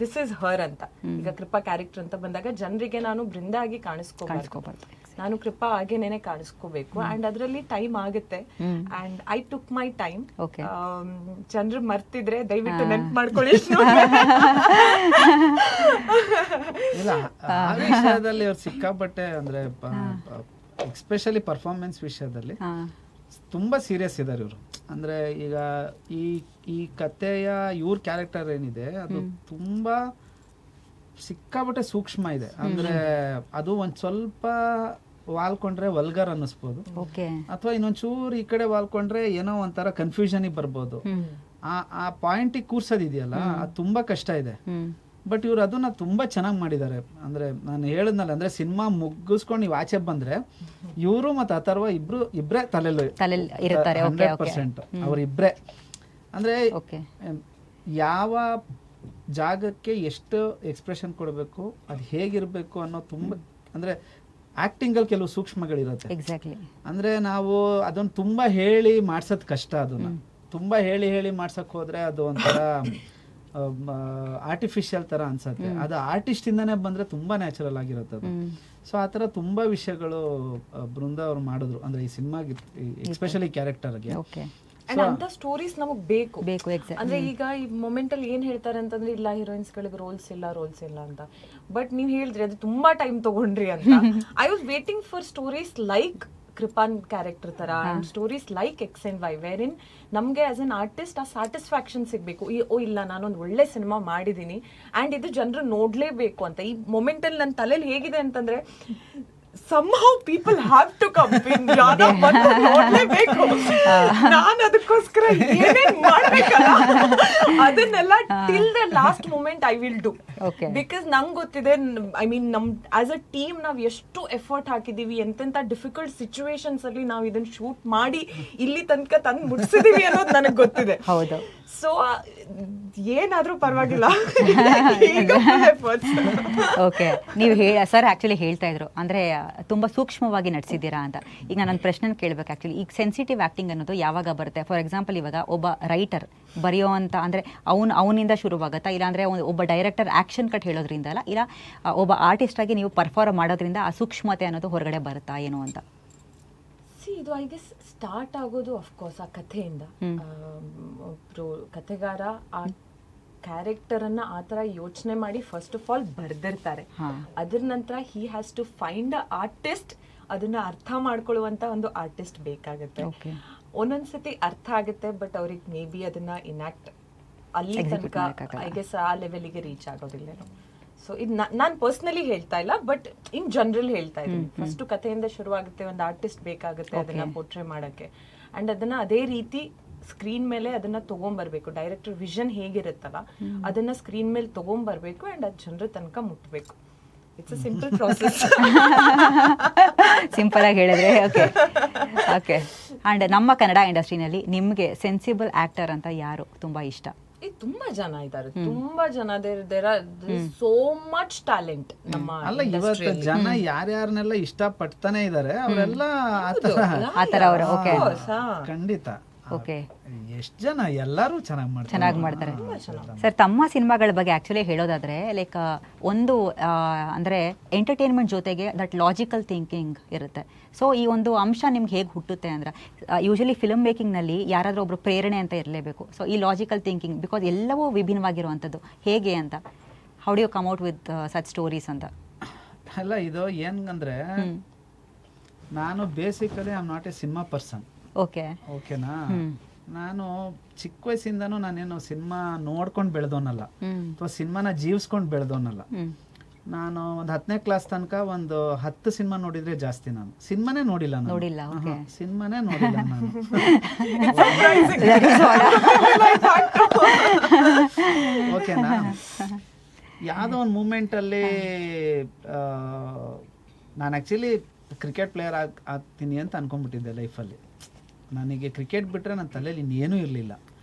ದಿಸ್ ಇಸ್ ಹರ್ ಅಂತ. ಈಗ ಕೃಪಾ ಕ್ಯಾರೆಕ್ಟರ್ ಅಂತ ಬಂದಾಗ ಜನರಿಗೆ ನಾನು ಬೃಂದ ಆಗಿ ಕಾಣಿಸ್ಕೋಬಾರ್ದು, ನಾನು ಕೃಪಾ ಆಗೇನೇನೆ ಕಾಣಿಸ್ಕೋಬೇಕು. ಅಂಡ್ ಅದರಲ್ಲಿ ಟೈಮ್ ಆಗುತ್ತೆ. And I took my time. ಜನರು ಮರ್ತಿದ್ರೆ ದಯವಿಟ್ಟು ನೆನ್ಪು ಮಾಡ್ಕೊಳ್ಳಿ. ಇಲ್ಲ, ಆ ವಿಷಯದಲ್ಲಿ ಅವ್ರು ಸಿಕ್ಕಾಪಟ್ಟೆ ಅಂದ್ರೆ ಎಸ್ಪೆಷಲಿ ಪರ್ಫಾರ್ಮೆನ್ಸ್ ವಿಷಯದಲ್ಲಿ ತುಂಬಾ ಸೀರಿಯಸ್ ಇದ್ದಾರೆ ಇವರು. ಅಂದ್ರೆ ಈಗ ಈ ಕಥೆಯ ಇವ್ರ ಕ್ಯಾರೆಕ್ಟರ್ ಏನಿದೆ ಅದು ತುಂಬಾ ಸಿಕ್ಕಾಪಟ್ಟೆ ಸೂಕ್ಷ್ಮ ಇದೆ. ಅಂದ್ರೆ ಅದು ಒಂದ್ ಸ್ವಲ್ಪ ವಾಲ್ಕೊಂಡ್ರೆ ವಲ್ಗರ್ ಅನ್ನಿಸ್ಬೋದು, ಅಥವಾ ಇನ್ನೊಂಚೂರು ಈ ಕಡೆ ವಾಲ್ಕೊಂಡ್ರೆ ಏನೋ ಒಂಥರ ಕನ್ಫ್ಯೂಷನ್ ಬರ್ಬೋದು. ಆ ಪಾಯಿಂಟಿಗೆ ಕೂರ್ಸೋದಿದೆಯಲ್ಲ ಅದು ತುಂಬಾ ಕಷ್ಟ ಇದೆ. ಬಟ್ ಇವ್ರು ಅದನ್ನ ತುಂಬಾ ಚೆನ್ನಾಗಿ ಮಾಡಿದ್ದಾರೆ. ಅಂದ್ರೆ ನಾನು ಹೇಳಿದ್ನಲ್ಲ, ಅಂದ್ರೆ ಸಿನಿಮಾ ಮುಗಿಸ್ಕೊಂಡು ನೀವು ಆಚೆ ಬಂದ್ರೆ ಇವರು ಮತ್ತೆ ಅಥರ್ವ ಇಬ್ರೇ ತಲೆಯಲ್ಲಿ 100%. ಅವರಿಬ್ರೆ ಅಂದ್ರೆ ಯಾವ ಜಾಗಕ್ಕೆ ಎಷ್ಟು ಎಕ್ಸ್ಪ್ರೆಷನ್ ಕೊಡಬೇಕು, ಅದು ಹೇಗಿರ್ಬೇಕು ಅನ್ನೋ ತುಂಬಾ ಅಂದ್ರೆ ಆಕ್ಟಿಂಗ್ ಅಲ್ಲಿ ಕೆಲವು ಸೂಕ್ಷ್ಮಗಳಿರುತ್ತೆ. ಅಂದ್ರೆ ನಾವು ಅದನ್ನ ತುಂಬಾ ಹೇಳಿ ಮಾಡ್ಸೋದ್ ಕಷ್ಟ. ಅದನ್ನ ತುಂಬಾ ಹೇಳಿ ಮಾಡ್ಸಕ್ ಹೋದ್ರೆ ಅದು ಒಂಥರ ಆರ್ಟಿಫಿಷಿಯಲ್ ತರ ಅನ್ಸತ್ತೆ. ಅದು ಆರ್ಟಿಸ್ಟ್ ಇಂದಾನೆ ಬಂದ್ರೆ ತುಂಬಾ ನ್ಯಾಚುರಲ್ ಆಗಿರುತ್ತೆ ಅದು. ಸೊ ಆತರ ತುಂಬಾ ವಿಷಯಗಳು ಬೃಂದ ಅವ್ರು ಮಾಡಿದ್ರು. ಅಂದ್ರೆ ಈ ಸಿನಿಮಾಗೆ ಎಸ್ಪೆಷಲಿ ಕ್ಯಾರೆಕ್ಟರ್ಗೆ ಅಂತ ಸ್ಟೋರೀಸ್ ನಮಗ್ ಬೇಕು. ಅಂದ್ರೆ ಈಗ ಈ ಮೊಮೆಂಟ್ ಅಲ್ಲಿ ಏನ್ ಹೇಳ್ತಾರೆ ಅಂತಂದ್ರೆ ಇಲ್ಲ ಹೀರೋಯಿನ್ಸ್ ಗಳಿಗೆ ರೋಲ್ಸ್ ಇಲ್ಲ ಅಂತ. ಬಟ್ ನೀವ್ ಹೇಳಿದ್ರಿ ಅದು ತುಂಬಾ ಟೈಮ್ ತಗೊಂಡ್ರಿ ಅಂತ. I was waiting for stories like ಕೃಪಾನ್ ಕ್ಯಾರೆಕ್ಟರ್ ತರ and stories like XY, where in ನಮ್ಗೆ ಆಸ್ ಎನ್ ಆರ್ಟಿಸ್ಟ್ ಆ ಸ್ಯಾಟಿಸ್ಫ್ಯಾಕ್ಷನ್ ಸಿಗ್ಬೇಕು. ಇಲ್ಲ ನಾನೊಂದು ಒಳ್ಳೆ ಸಿನಿಮಾ ಮಾಡಿದೀನಿ ಅಂಡ್ ಇದು ಜನರು ನೋಡ್ಲೇಬೇಕು ಅಂತ. ಈ ಮೊಮೆಂಟ್ ಅಲ್ಲಿ ನನ್ನ ತಲೆಯಲ್ಲಿ ಹೇಗಿದೆ ಅಂತಂದ್ರೆ somehow people have to come in. ನೋಡ್ಲೇಬೇಕು. ನಾನು ಅದಕ್ಕೋಸ್ಕರ ಏನೇನ್ ಮಾಡ್ಬೇಕಲ್ಲ ಅದನ್ನೆಲ್ಲ till the last moment I will do. Because ನಂಗೆ ಗೊತ್ತಿದೆ, ಐ ಮೀನ್ ನಮ್ ಆಸ್ ಅ ಟೀಮ್ ನಾವ್ ಎಷ್ಟು ಎಫರ್ಟ್ ಹಾಕಿದೀವಿ, ಎಂತೆಂತ ಡಿಫಿಕಲ್ಟ್ ಸಿಚುವೇಶನ್ಸ್ ಅಲ್ಲಿ ನಾವ್ ಇದನ್ನ ಶೂಟ್ ಮಾಡಿ ಇಲ್ಲಿ ತನಕ ತಂದು ಮುಟ್ಸಿದೀವಿ ಅನ್ನೋದು ನನಗೆ ಗೊತ್ತಿದೆ. ಸೊ ಏನಾದ್ರೂ ಪರವಾಗಿಲ್ಲ. ಓಕೆ, ನೀವು ಸರ್ ಆಕ್ಚುಲಿ ಹೇಳ್ತಾ ಇದ್ರು ಅಂದ್ರೆ ತುಂಬಾ ಸೂಕ್ಷ್ಮವಾಗಿ ನಡೆಸಿದ್ದೀರಾ ಅಂತ. ಈಗ ನಾನು ಪ್ರಶ್ನೆ ಕೇಳ್ಬೇಕು. ಆಕ್ಚುಲಿ ಈಗ ಸೆನ್ಸಿಟಿವ್ ಆಕ್ಟಿಂಗ್ ಅನ್ನೋದು ಯಾವಾಗ ಬರುತ್ತೆ? ಫಾರ್ ಎಕ್ಸಾಂಪಲ್ ಇವಾಗ ಒಬ್ಬ ರೈಟರ್ ಬರೆಯೋ ಅಂತ ಅಂದ್ರೆ ಅವನಿಂದ ಶುರುವಾಗುತ್ತಾ, ಇಲ್ಲಾಂದ್ರೆ ಒಬ್ಬ ಡೈರೆಕ್ಟರ್ ಆಕ್ಷನ್ ಕಟ್ ಹೇಳೋದ್ರಿಂದ ಅಲ್ಲ, ಇಲ್ಲ ಒಬ್ಬ ಆರ್ಟಿಸ್ಟ್ ಆಗಿ ನೀವು ಪರ್ಫಾರ್ಮ್ ಮಾಡೋದ್ರಿಂದ ಆ ಸೂಕ್ಷ್ಮತೆ ಅನ್ನೋದು ಹೊರಗಡೆ ಬರುತ್ತಾ ಏನು ಅಂತ? ಇದು ಐ ಗೆಸ್ ಸ್ಟಾರ್ಟ್ ಆಗೋದು ಅಫ್ಕೋರ್ಸ್ ಆ ಕಥೆಯಿಂದ. ಒಬ್ರು ಕಥೆಗಾರ ಆ ಕ್ಯಾರೆಕ್ಟರ್ ಅನ್ನ ಆ ತರ ಯೋಚನೆ ಮಾಡಿ ಫಸ್ಟ್ ಆಫ್ ಆಲ್ ಬರ್ದಿರ್ತಾರೆ. ಅದ್ರ ನಂತರ he has to find a artist, ಅದನ್ನ ಅರ್ಥ ಮಾಡ್ಕೊಳ್ಳುವಂತ ಒಂದು ಆರ್ಟಿಸ್ಟ್ ಬೇಕಾಗುತ್ತೆ. ಒಂದೊಂದ್ಸತಿ ಅರ್ಥ ಆಗುತ್ತೆ, ಬಟ್ ಅವ್ರಿಗೆ ಮೇ ಬಿ ಅದನ್ನ ಇನ್ಯಾಕ್ಟ್ ಅಲ್ಲಿ ತನಕ ಐ ಗೆಸ್ ಆ ಲೆವೆಲ್ಗೆ ರೀಚ್ ಆಗೋದಿಲ್ಲ. ಸೊ ಇದು ನಾನು ಪರ್ಸನಲಿ ಹೇಳ್ತಾ ಇಲ್ಲ, ಬಟ್ ಇನ್ ಜನರಲ್ ಹೇಳ್ತಾ ಇದ್ದೀನಿ. ಫಸ್ಟ್ ಕಥೆಯಿಂದ ಶುರುವಾಗುತ್ತೆ, ಒಂದು ಆರ್ಟಿಸ್ಟ್ ಬೇಕಾಗುತ್ತೆ ಅದನ್ನ ಪೋರ್ಟ್ರೇ ಮಾಡಕ್ಕೆ. ಅಂಡ್ ಅದನ್ನ ಅದೇ ರೀತಿ ಸ್ಕ್ರೀನ್ ಮೇಲೆ ಅದನ್ನ ತಗೊಂಡ್ಬರ್ಬೇಕು. ಡೈರೆಕ್ಟರ್ ವಿಷನ್ ಹೇಗಿರುತ್ತಲ್ಲ ಅದನ್ನ ಸ್ಕ್ರೀನ್ ಮೇಲೆ ತಗೊಂಡ್ಬರ್ಬೇಕು ಅಂಡ್ ಅದ್ ಜನರ ತನಕ ಮುಟ್ಬೇಕು. It's a simple process. Simple ಆಗಿ ಹೇಳಿದ್ರೆ ಓಕೆ. ಅಂಡ್ ನಮ್ಮ ಕನ್ನಡ ಇಂಡಸ್ಟ್ರಿನಲ್ಲಿ ನಿಮ್ಗೆ ಸೆನ್ಸಿಬಲ್ ಆಕ್ಟರ್ ಅಂತ ಯಾರು ತುಂಬಾ ಇಷ್ಟ? ತುಂಬಾ ಜನ ಇದ್ದಾರೆ, ತುಂಬಾ ಜನ. ಸೋ ಮಚ್ ಟ್ಯಾಲೆಂಟ್ ನಮ್ಮ. ಅಲ್ಲ, ಇವತ್ತು ಜನ ಯಾರ್ಯಾರನ್ನೆಲ್ಲ ಇಷ್ಟ ಪಡ್ತಾನೆ ಇದಾರೆ ಅವರೆಲ್ಲ ಆತರ ಅವರು. ಖಂಡಿತ ಓಕೆ, ಎಷ್ಟು ಜನ ಎಲ್ಲರೂ ಚೆನ್ನಾಗಿ ಮಾಡ್ತಾರೆ. ಸರ್, ತಮ್ಮ ಸಿನಿಮಾಗಳ ಬಗ್ಗೆ ಆ್ಯಕ್ಚುಲಿ ಹೇಳೋದಾದರೆ ಲೈಕ್ ಒಂದು ಅಂದರೆ ಎಂಟರ್ಟೈನ್ಮೆಂಟ್ ಜೊತೆಗೆ ದಟ್ ಲಾಜಿಕಲ್ ಥಿಂಕಿಂಗ್ ಇರುತ್ತೆ. ಸೊ ಈ ಒಂದು ಅಂಶ ನಿಮ್ಗೆ ಹೇಗೆ ಹುಟ್ಟುತ್ತೆ ಅಂದರೆ, ಯೂಶಲಿ ಫಿಲ್ಮ್ ಮೇಕಿಂಗ್ನಲ್ಲಿ ಯಾರಾದರೂ ಒಬ್ಬರು ಪ್ರೇರಣೆ ಅಂತ ಇರಲೇಬೇಕು. ಸೊ ಈ ಲಾಜಿಕಲ್ ಥಿಂಕಿಂಗ್ ಬಿಕಾಸ್ ಎಲ್ಲವೂ ವಿಭಿನ್ನವಾಗಿರುವಂಥದ್ದು ಹೇಗೆ ಅಂತ, how do you come out with such stories ಅಂತ? ಅಲ್ಲ, ಇದು ಏನಂದ್ರೆ ನಾನು basically I am not a cinema person. ಓಕೆನಾ? ನಾನು ಚಿಕ್ಕ ವಯಸ್ಸಿಂದನೂ ನಾನೇನು ಸಿನಿಮಾ ನೋಡ್ಕೊಂಡು ಬೆಳೆದೋನಲ್ಲ, ಅಥವಾ ಸಿನಿಮಾನ ಜೀವಿಸ್ಕೊಂಡು ಬೆಳೆದೋನಲ್ಲ. ನಾನು ಒಂದು 10ನೇ ಕ್ಲಾಸ್ ತನಕ ಒಂದು 10 ಸಿನಿಮಾ ನೋಡಿದ್ರೆ ಜಾಸ್ತಿ. ನಾನು ಸಿನಿಮಾನೇ ನೋಡಿಲ್ಲ ಸಿನಿಮಾನೇ ನೋಡಿಲ್ಲ ನಾನು. ಓಕೆನಾ? ಯಾವುದೋ ಒಂದು ಮೂಮೆಂಟಲ್ಲಿ ನಾನು ಆ್ಯಕ್ಚುಲಿ ಕ್ರಿಕೆಟ್ ಪ್ಲೇಯರ್ ಆಗ್ತೀನಿ ಅಂತ ಅನ್ಕೊಂಡ್ಬಿಟ್ಟಿದ್ದೆ ಲೈಫಲ್ಲಿ. ನನಗೆ ಕ್ರಿಕೆಟ್ ಬಿಟ್ಟರೆ ನನ್ನ ತಲೆಯಲ್ಲಿ ಇನ್ನೇನೂ ಇರಲಿಲ್ಲ.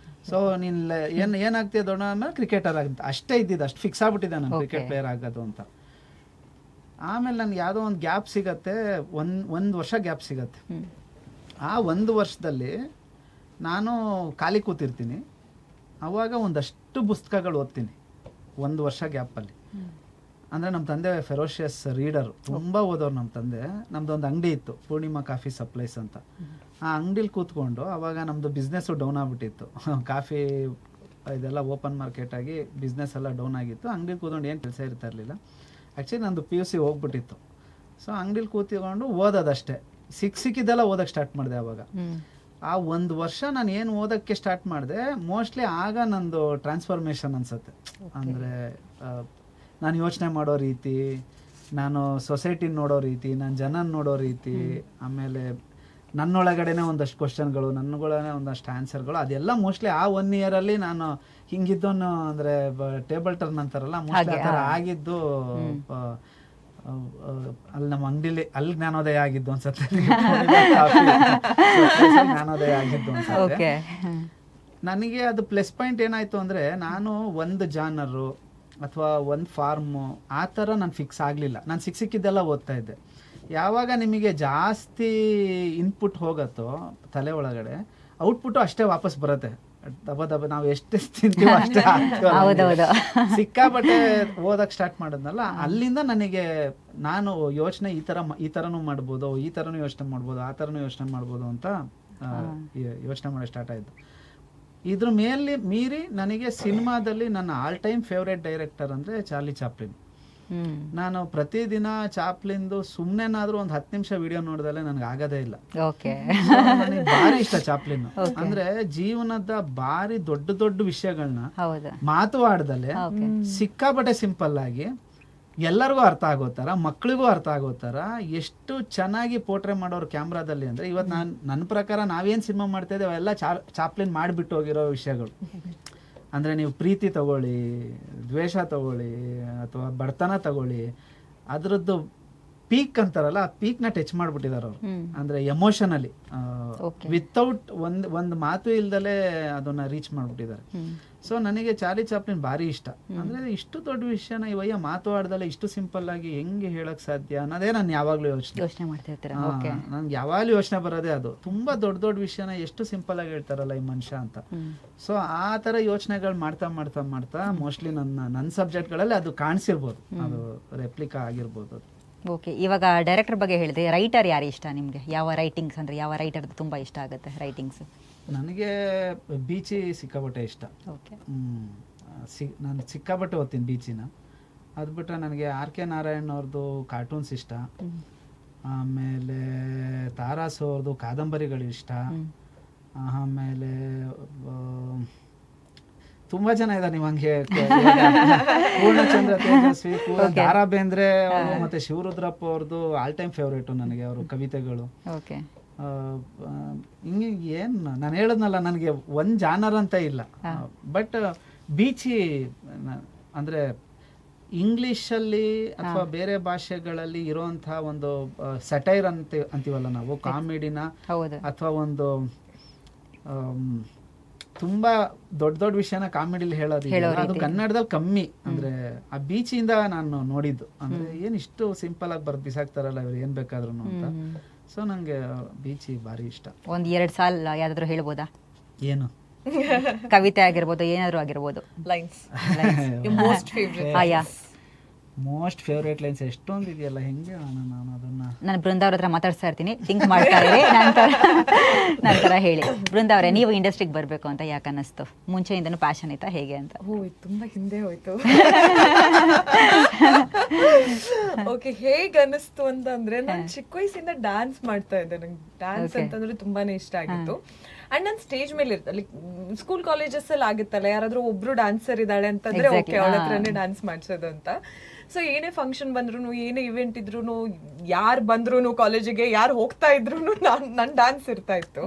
ಸೊ ನೀನು ಏನಾಗ್ತೀಯ ದೊಡ್ಡ ಆಮೇಲೆ ಕ್ರಿಕೆಟರ್ ಆಗುತ್ತೆ ಅಷ್ಟೇ ಇದ್ದಿದ್ದು, ಅಷ್ಟು ಫಿಕ್ಸ್ ಆಗ್ಬಿಟ್ಟಿದ್ದೆ ನಾನು ಕ್ರಿಕೆಟ್ ಪ್ಲೇಯರ್ ಆಗೋದು ಅಂತ. ಆಮೇಲೆ ನನಗೆ ಯಾವುದೋ ಒಂದು ಗ್ಯಾಪ್ ಸಿಗತ್ತೆ, ಒಂದು ವರ್ಷ ಗ್ಯಾಪ್ ಸಿಗತ್ತೆ. ಆ 1 ವರ್ಷದಲ್ಲಿ ನಾನು ಖಾಲಿ ಕೂತಿರ್ತೀನಿ. ಆವಾಗ ಒಂದಷ್ಟು ಪುಸ್ತಕಗಳು ಓದ್ತೀನಿ 1 ವರ್ಷ ಗ್ಯಾಪಲ್ಲಿ. ಅಂದರೆ ನಮ್ಮ ತಂದೆ ಫೆರೋಷಿಯಸ್ ರೀಡರು, ತುಂಬ ಓದೋರು ನಮ್ಮ ತಂದೆ. ನಮ್ಮದು ಒಂದು ಅಂಗಡಿ ಇತ್ತು, ಪೂರ್ಣಿಮಾ ಕಾಫಿ ಸಪ್ಲೈಸ್ ಅಂತ. ಆ ಅಂಗಡಿಲಿ ಕೂತ್ಕೊಂಡು, ಆವಾಗ ನಮ್ಮದು ಬಿಸ್ನೆಸ್ಸು ಡೌನ್ ಆಗಿಬಿಟ್ಟಿತ್ತು. ಕಾಫಿ ಇದೆಲ್ಲ ಓಪನ್ ಮಾರ್ಕೆಟ್ ಆಗಿ ಬಿಸ್ನೆಸ್ ಎಲ್ಲ ಡೌನ್ ಆಗಿತ್ತು. ಅಂಗಡಿಲಿ ಕೂತ್ಕೊಂಡು ಏನು ಕೆಲಸ ಇರ್ತಾ ಇರಲಿಲ್ಲ. ಆ್ಯಕ್ಚುಲಿ ನಂದು PUC ಹೋಗ್ಬಿಟ್ಟಿತ್ತು. ಸೊ ಅಂಗಡಿಲಿ ಕೂತ್ಕೊಂಡು ಓದೋದಷ್ಟೇ, ಸಿಕ್ಕಿದ್ದೆಲ್ಲ ಓದೋಕ್ಕೆ ಸ್ಟಾರ್ಟ್ ಮಾಡಿದೆ. ಆವಾಗ ಆ 1 ವರ್ಷ ನಾನು ಏನು ಓದೋಕ್ಕೆ ಸ್ಟಾರ್ಟ್ ಮಾಡಿದೆ, ಮೋಸ್ಟ್ಲಿ ಆಗ ನಂದು ಟ್ರಾನ್ಸ್ಫಾರ್ಮೇಷನ್ ಅನಿಸುತ್ತೆ. ಅಂದರೆ ನಾನು ಯೋಚನೆ ಮಾಡೋ ರೀತಿ, ನಾನು ಸೊಸೈಟಿ ನೋಡೋ ರೀತಿ, ನಾನು ಜನನ ನೋಡೋ ರೀತಿ, ಆಮೇಲೆ ನನ್ನೊಳಗಡೆನೆ ಒಂದಷ್ಟು ಕ್ವಶನ್ಗಳು, ನನ್ನೊಳಗಡೆ ಒಂದಷ್ಟು ಆನ್ಸರ್ಗಳು, ಅದೆಲ್ಲ ಮೋಸ್ಟ್ಲಿ ಆ 1 ಇಯರಲ್ಲಿ ನಾನು ಹಿಂಗಿದ್ದೋನು. ಅಂದರೆ ಟೇಬಲ್ ಟರ್ನ್ ಅಂತಾರಲ್ಲ, ಮೋಸ್ಟ್ಲಿ ಆ ಥರ ಆಗಿದ್ದು ಅಲ್ಲಿ ನಮ್ಮ ಅಂಗಡಿಲಿ ಅಲ್ಲಿ ಜ್ಞಾನೋದಯ ಆಗಿದ್ದು ಅನ್ಸತ್ತೆ. ಜ್ಞಾನೋದಯ ಆಗಿದ್ದು ಅನ್ಸತ್ತೆ ನನಗೆ. ಅದು ಪ್ಲಸ್ ಪಾಯಿಂಟ್ ಏನಾಯ್ತು ಅಂದರೆ, ನಾನು ಒಂದು ಜಾನರು ಅಥವಾ ಒಂದು ಫಾರ್ಮು ಆ ಥರ ನಾನು ಫಿಕ್ಸ್ ಆಗಲಿಲ್ಲ. ನಾನು ಸಿಕ್ಕಿದ್ದೆಲ್ಲ ಓದ್ತಾ ಇದ್ದೆ. ಯಾವಾಗ ನಿಮಗೆ ಜಾಸ್ತಿ ಇನ್ಪುಟ್ ಹೋಗತ್ತೋ ತಲೆ ಒಳಗಡೆ, ಔಟ್ಪುಟ್ಟು ಅಷ್ಟೇ ವಾಪಸ್ ಬರುತ್ತೆ. ದಬ್ಬ ನಾವು ಎಷ್ಟು ತಿಂತೀವೋ ಅಷ್ಟೇ ಸಿಕ್ಕಾಪಟ್ಟೆ ಓದಕ್ಕೆ ಸ್ಟಾರ್ಟ್ ಮಾಡಿದ್ನಲ್ಲ, ಅಲ್ಲಿಂದ ನನಗೆ ನಾನು ಯೋಚನೆ ಈ ಥರನೂ ಮಾಡ್ಬೋದು, ಈ ಥರನೂ ಯೋಚನೆ ಮಾಡ್ಬೋದು, ಆ ಥರನೂ ಯೋಚನೆ ಮಾಡ್ಬೋದು ಅಂತ ಯೋಚನೆ ಮಾಡೋ ಸ್ಟಾರ್ಟ್ ಆಯಿತು. ಇದ್ರ ಮೇಲೆ ಮೀರಿ ನನಗೆ ಸಿನಿಮಾದಲ್ಲಿ ನನ್ನ ಆಲ್ ಟೈಮ್ ಫೇವ್ರೇಟ್ ಡೈರೆಕ್ಟರ್ ಅಂದರೆ ಚಾರ್ಲಿ ಚಾಪ್ಲಿನ್. ನಾನು ಪ್ರತಿದಿನ ಚಾಪ್ಲಿನ್ದು ಸುಮ್ಮನೆನಾದ್ರೂ ಒಂದು 10 ನಿಮಿಷ ವಿಡಿಯೋ ನೋಡಿದಲ್ಲೇ ನನಗೆ ಆಗೋದೇ ಇಲ್ಲ. ನನಗೆ ಭಾರಿ ಇಷ್ಟ ಚಾಪ್ಲಿನ್. ಅಂದ್ರೆ ಜೀವನದ ಭಾರಿ ದೊಡ್ಡ ದೊಡ್ಡ ವಿಷಯಗಳನ್ನ ಮಾತು ಆಡ್ದಲೆ ಸಿಕ್ಕಾಪಟ್ಟೆ ಸಿಂಪಲ್ ಆಗಿ ಎಲ್ಲರಿಗೂ ಅರ್ಥ ಆಗೋ ಥರ, ಮಕ್ಕಳಿಗೂ ಅರ್ಥ ಆಗೋ ಥರ ಎಷ್ಟು ಚೆನ್ನಾಗಿ ಪೋರ್ಟ್ರೇ ಮಾಡೋರು ಕ್ಯಾಮ್ರಾದಲ್ಲಿ. ಅಂದರೆ ಇವತ್ತು ನನ್ನ ಪ್ರಕಾರ ನಾವೇನು ಸಿನಿಮಾ ಮಾಡ್ತಾ ಇದ್ದೇವೆ ಅವೆಲ್ಲ ಚಾಪ್ಲಿನ್ ಮಾಡಿಬಿಟ್ಟು ಹೋಗಿರೋ ವಿಷಯಗಳು. ಅಂದರೆ ನೀವು ಪ್ರೀತಿ ತಗೊಳ್ಳಿ, ದ್ವೇಷ ತಗೊಳ್ಳಿ, ಅಥವಾ ಬಡತನ ತಗೊಳ್ಳಿ, ಅದರದ್ದು ಪೀಕ್ ಅಂತಾರಲ್ಲ, ಆ ಪೀಕ್ನ ಟಚ್ ಮಾಡಿಬಿಟ್ಟಿದ್ದಾರೆ ಅವರು. ಅಂದರೆ ಎಮೋಷನಲಿ ವಿತೌಟ್ ಒಂದು ಮಾತು ಇಲ್ದಲೇ ಅದನ್ನ ರೀಚ್ ಮಾಡಿಬಿಟ್ಟಿದ್ದಾರೆ. ಸೊ ನನಗೆ ಚಾರ್ಲಿ ಚಾಪ್ಲಿನ್ ಭಾರಿ ಇಷ್ಟ. ಅಂದರೆ ಇಷ್ಟು ದೊಡ್ಡ ವಿಷಯನ ಇವಯ್ಯ ಮಾತು ಆಡ್ದಲೆ ಇಷ್ಟು ಸಿಂಪಲ್ ಆಗಿ ಹೆಂಗೆ ಹೇಳಕ್ ಸಾಧ್ಯ ಅನ್ನೋದೇ ನಾನು ಯಾವಾಗಲೂ ಯೋಚನೆ ಮಾಡ್ತಿರ್ತಾರೆ. ನನ್ಗೆ ಯಾವಾಗಲೂ ಯೋಚನೆ ಬರೋದೇ ಅದು, ತುಂಬಾ ದೊಡ್ಡ ದೊಡ್ಡ ವಿಷಯನ ಎಷ್ಟು ಸಿಂಪಲ್ ಆಗಿ ಹೇಳ್ತಾರಲ್ಲ ಈ ಮನುಷ್ಯ ಅಂತ. ಸೊ ಆ ಥರ ಯೋಚನೆಗಳು ಮಾಡ್ತಾ ಮಾಡ್ತಾ ಮಾಡ್ತಾ ಮೋಸ್ಟ್ಲಿ ನನ್ನ ಸಬ್ಜೆಕ್ಟ್ಗಳಲ್ಲಿ ಅದು ಕಾಣಿಸಿರ್ಬೋದು, ಅದು ರೆಪ್ಲಿಕಾ ಆಗಿರ್ಬೋದು ಅದು. ಓಕೆ, ಇವಾಗ ಡೈರೆಕ್ಟರ್ ಬಗ್ಗೆ ಹೇಳಿದೆ, ರೈಟರ್ ಯಾರು ಇಷ್ಟ ನಿಮಗೆ? ಯಾವ ರೈಟಿಂಗ್ಸ್ ಅಂದರೆ ಯಾವ ರೈಟರ್ದು ತುಂಬ ಇಷ್ಟ ಆಗುತ್ತೆ ರೈಟಿಂಗ್ಸ್? ನನಗೆ ಬೀಚಿ ಸಿಕ್ಕಾಪಟ್ಟೆ ಇಷ್ಟ. ಓಕೆ, ನಾನು ಸಿಕ್ಕಾಪಟ್ಟೆ ಓದ್ತೀನಿ ಬೀಚಿನ. ಅದು ಬಿಟ್ಟರೆ ನನಗೆ RK ನಾರಾಯಣ್ ಅವ್ರದ್ದು ಕಾರ್ಟೂನ್ಸ್ ಇಷ್ಟ. ಆಮೇಲೆ ತಾರಾಸು ಅವ್ರದ್ದು ಕಾದಂಬರಿಗಳು ಇಷ್ಟ. ಆಮೇಲೆ ತುಂಬಾ ಜನ ಇದ್ದಾರೆ ನೀವು ಹಂಗೆ, ಪೂರ್ಣಚಂದ್ರ ತೇಜಸ್ವಿ, ದಾರಾ ಬೇಂದ್ರೆ ಮತ್ತೆ ಶಿವರುದ್ರಪ್ಪ ಅವ್ರದ್ದು ಆಲ್ ಟೈಮ್ ಫೇವ್ರೇಟು ನನಗೆ ಅವರು ಕವಿತೆಗಳು. ಹಿಂಗೆ ಏನು ನಾನು ಹೇಳದ್ನಲ್ಲ, ನನಗೆ ಒಂದು ಜಾನರ್ ಅಂತ ಇಲ್ಲ. ಬಟ್ ಬೀಚಿ ಅಂದರೆ ಇಂಗ್ಲೀಷಲ್ಲಿ ಅಥವಾ ಬೇರೆ ಭಾಷೆಗಳಲ್ಲಿ ಇರೋಂಥ ಒಂದು ಸಟೈರ್ ಅಂತೀವಲ್ಲ ನಾವು, ಕಾಮಿಡಿನ ಅಥವಾ ಒಂದು ತುಂಬಾ ದೊಡ್ಡ ದೊಡ್ಡ ವಿಷಯನ ಕಾಮಿಡಿಲಿ ಹೇಳೋದು, ಅದು ಕನ್ನಡದಲ್ಲಿ ಕಮ್ಮಿ. ಅಂದ್ರೆ ಆ ಬೀಚಿಂದ ನಾನು ನೋಡಿದ್ದು, ಅಂದ್ರೆ ಏನ್ ಇಷ್ಟು ಸಿಂಪಲ್ ಆಗಿ ಬರ್ದು ಬಿಸಾಕ್ತಾರಲ್ಲ ಇವ್ರು ಏನ್ ಬೇಕಾದ್ರೂ ಅಂತ. ಸೊ ನಂಗೆ ಬೀಚಿ ಭಾರಿ ಇಷ್ಟ. 1-2 ಸಾಲ ಯಾವ್ದಾದ್ರು ಹೇಳ್ಬೋದಾ? ಏನು ಕವಿತೆ ಆಗಿರ್ಬೋದು, ಏನಾದರೂ ಆಗಿರ್ಬೋದು. Lines most favourite. Yeah, most favourite lines ಎಷ್ಟೊಂದು ಇದೆಯಲ್ಲ, ಹೆಂಗೆ ನಾನು ಅದನ್ನ ನಾನು ಬೃಂದ ಅವ್ರ ಹತ್ರ ಮಾತಾಡ್ತಾ ಇರ್ತೀನಿ, ಥಿಂಕ್ ಮಾಡ್ತಾ ಇರಿ, ನಂತರ ಹೇಳಿ. ಬೃಂದ ಅವರೇ, ನೀವು ಇಂಡಸ್ಟ್ರಿಗೆ ಬರಬೇಕು ಅಂತ ಯಾಕೆ ಅನ್ನಿಸ್ತು? ಮುಂಚೆಯಿಂದನೂ ಪ್ಯಾಷನ್ ಇತ್ತಾ, ಹೇಗೆ ಅಂತ? ಇದು ತುಂಬಾ ಹಿಂದೆ ಹೋಯ್ತು. ಓಕೆ, ಹೇಗ್ ಅನಿಸ್ತು ಅಂತಂದ್ರೆ, ನಾನು ಚಿಕ್ಕ ವಯಸ್ಸಿಂದ ಡ್ಯಾನ್ಸ್ ಮಾಡ್ತಾ ಇದ್ದೆ. ನಂಗೆ ಡ್ಯಾನ್ಸ್ ಅಂತಂದ್ರೆ ತುಂಬಾನೇ ಇಷ್ಟ ಆಗಿತ್ತು. ಅಂಡ್ ನಾನು ಸ್ಟೇಜ್ ಮೇಲೆ ಇರ್ತ, ಲೈಕ್ ಸ್ಕೂಲ್ ಕಾಲೇಜಸ್ ಅಲ್ಲಿ ಆಗುತ್ತಲ್ಲ, ಯಾರಾದ್ರೂ ಒಬ್ರು ಡ್ಯಾನ್ಸರ್ ಇದ್ದಾಳೆ ಅಂತಂದ್ರೆ ಓಕೆ, ಅವಳ ಹತ್ರನೇ ಡ್ಯಾನ್ಸ್ ಮಾಡ್ಸೋದು ಅಂತ. ಸೊ ಏನೇ ಫಂಕ್ಷನ್ ಬಂದ್ರು, ಏನೇ ಇವೆಂಟ್ ಇದ್ರು, ಯಾರು ಬಂದ್ರು ಕಾಲೇಜಿಗೆ, ಯಾರು ಹೋಗ್ತಾ ಇದ್ರು, ನನ್ ಡ್ಯಾನ್ಸ್ ಇರ್ತಾ ಇತ್ತು.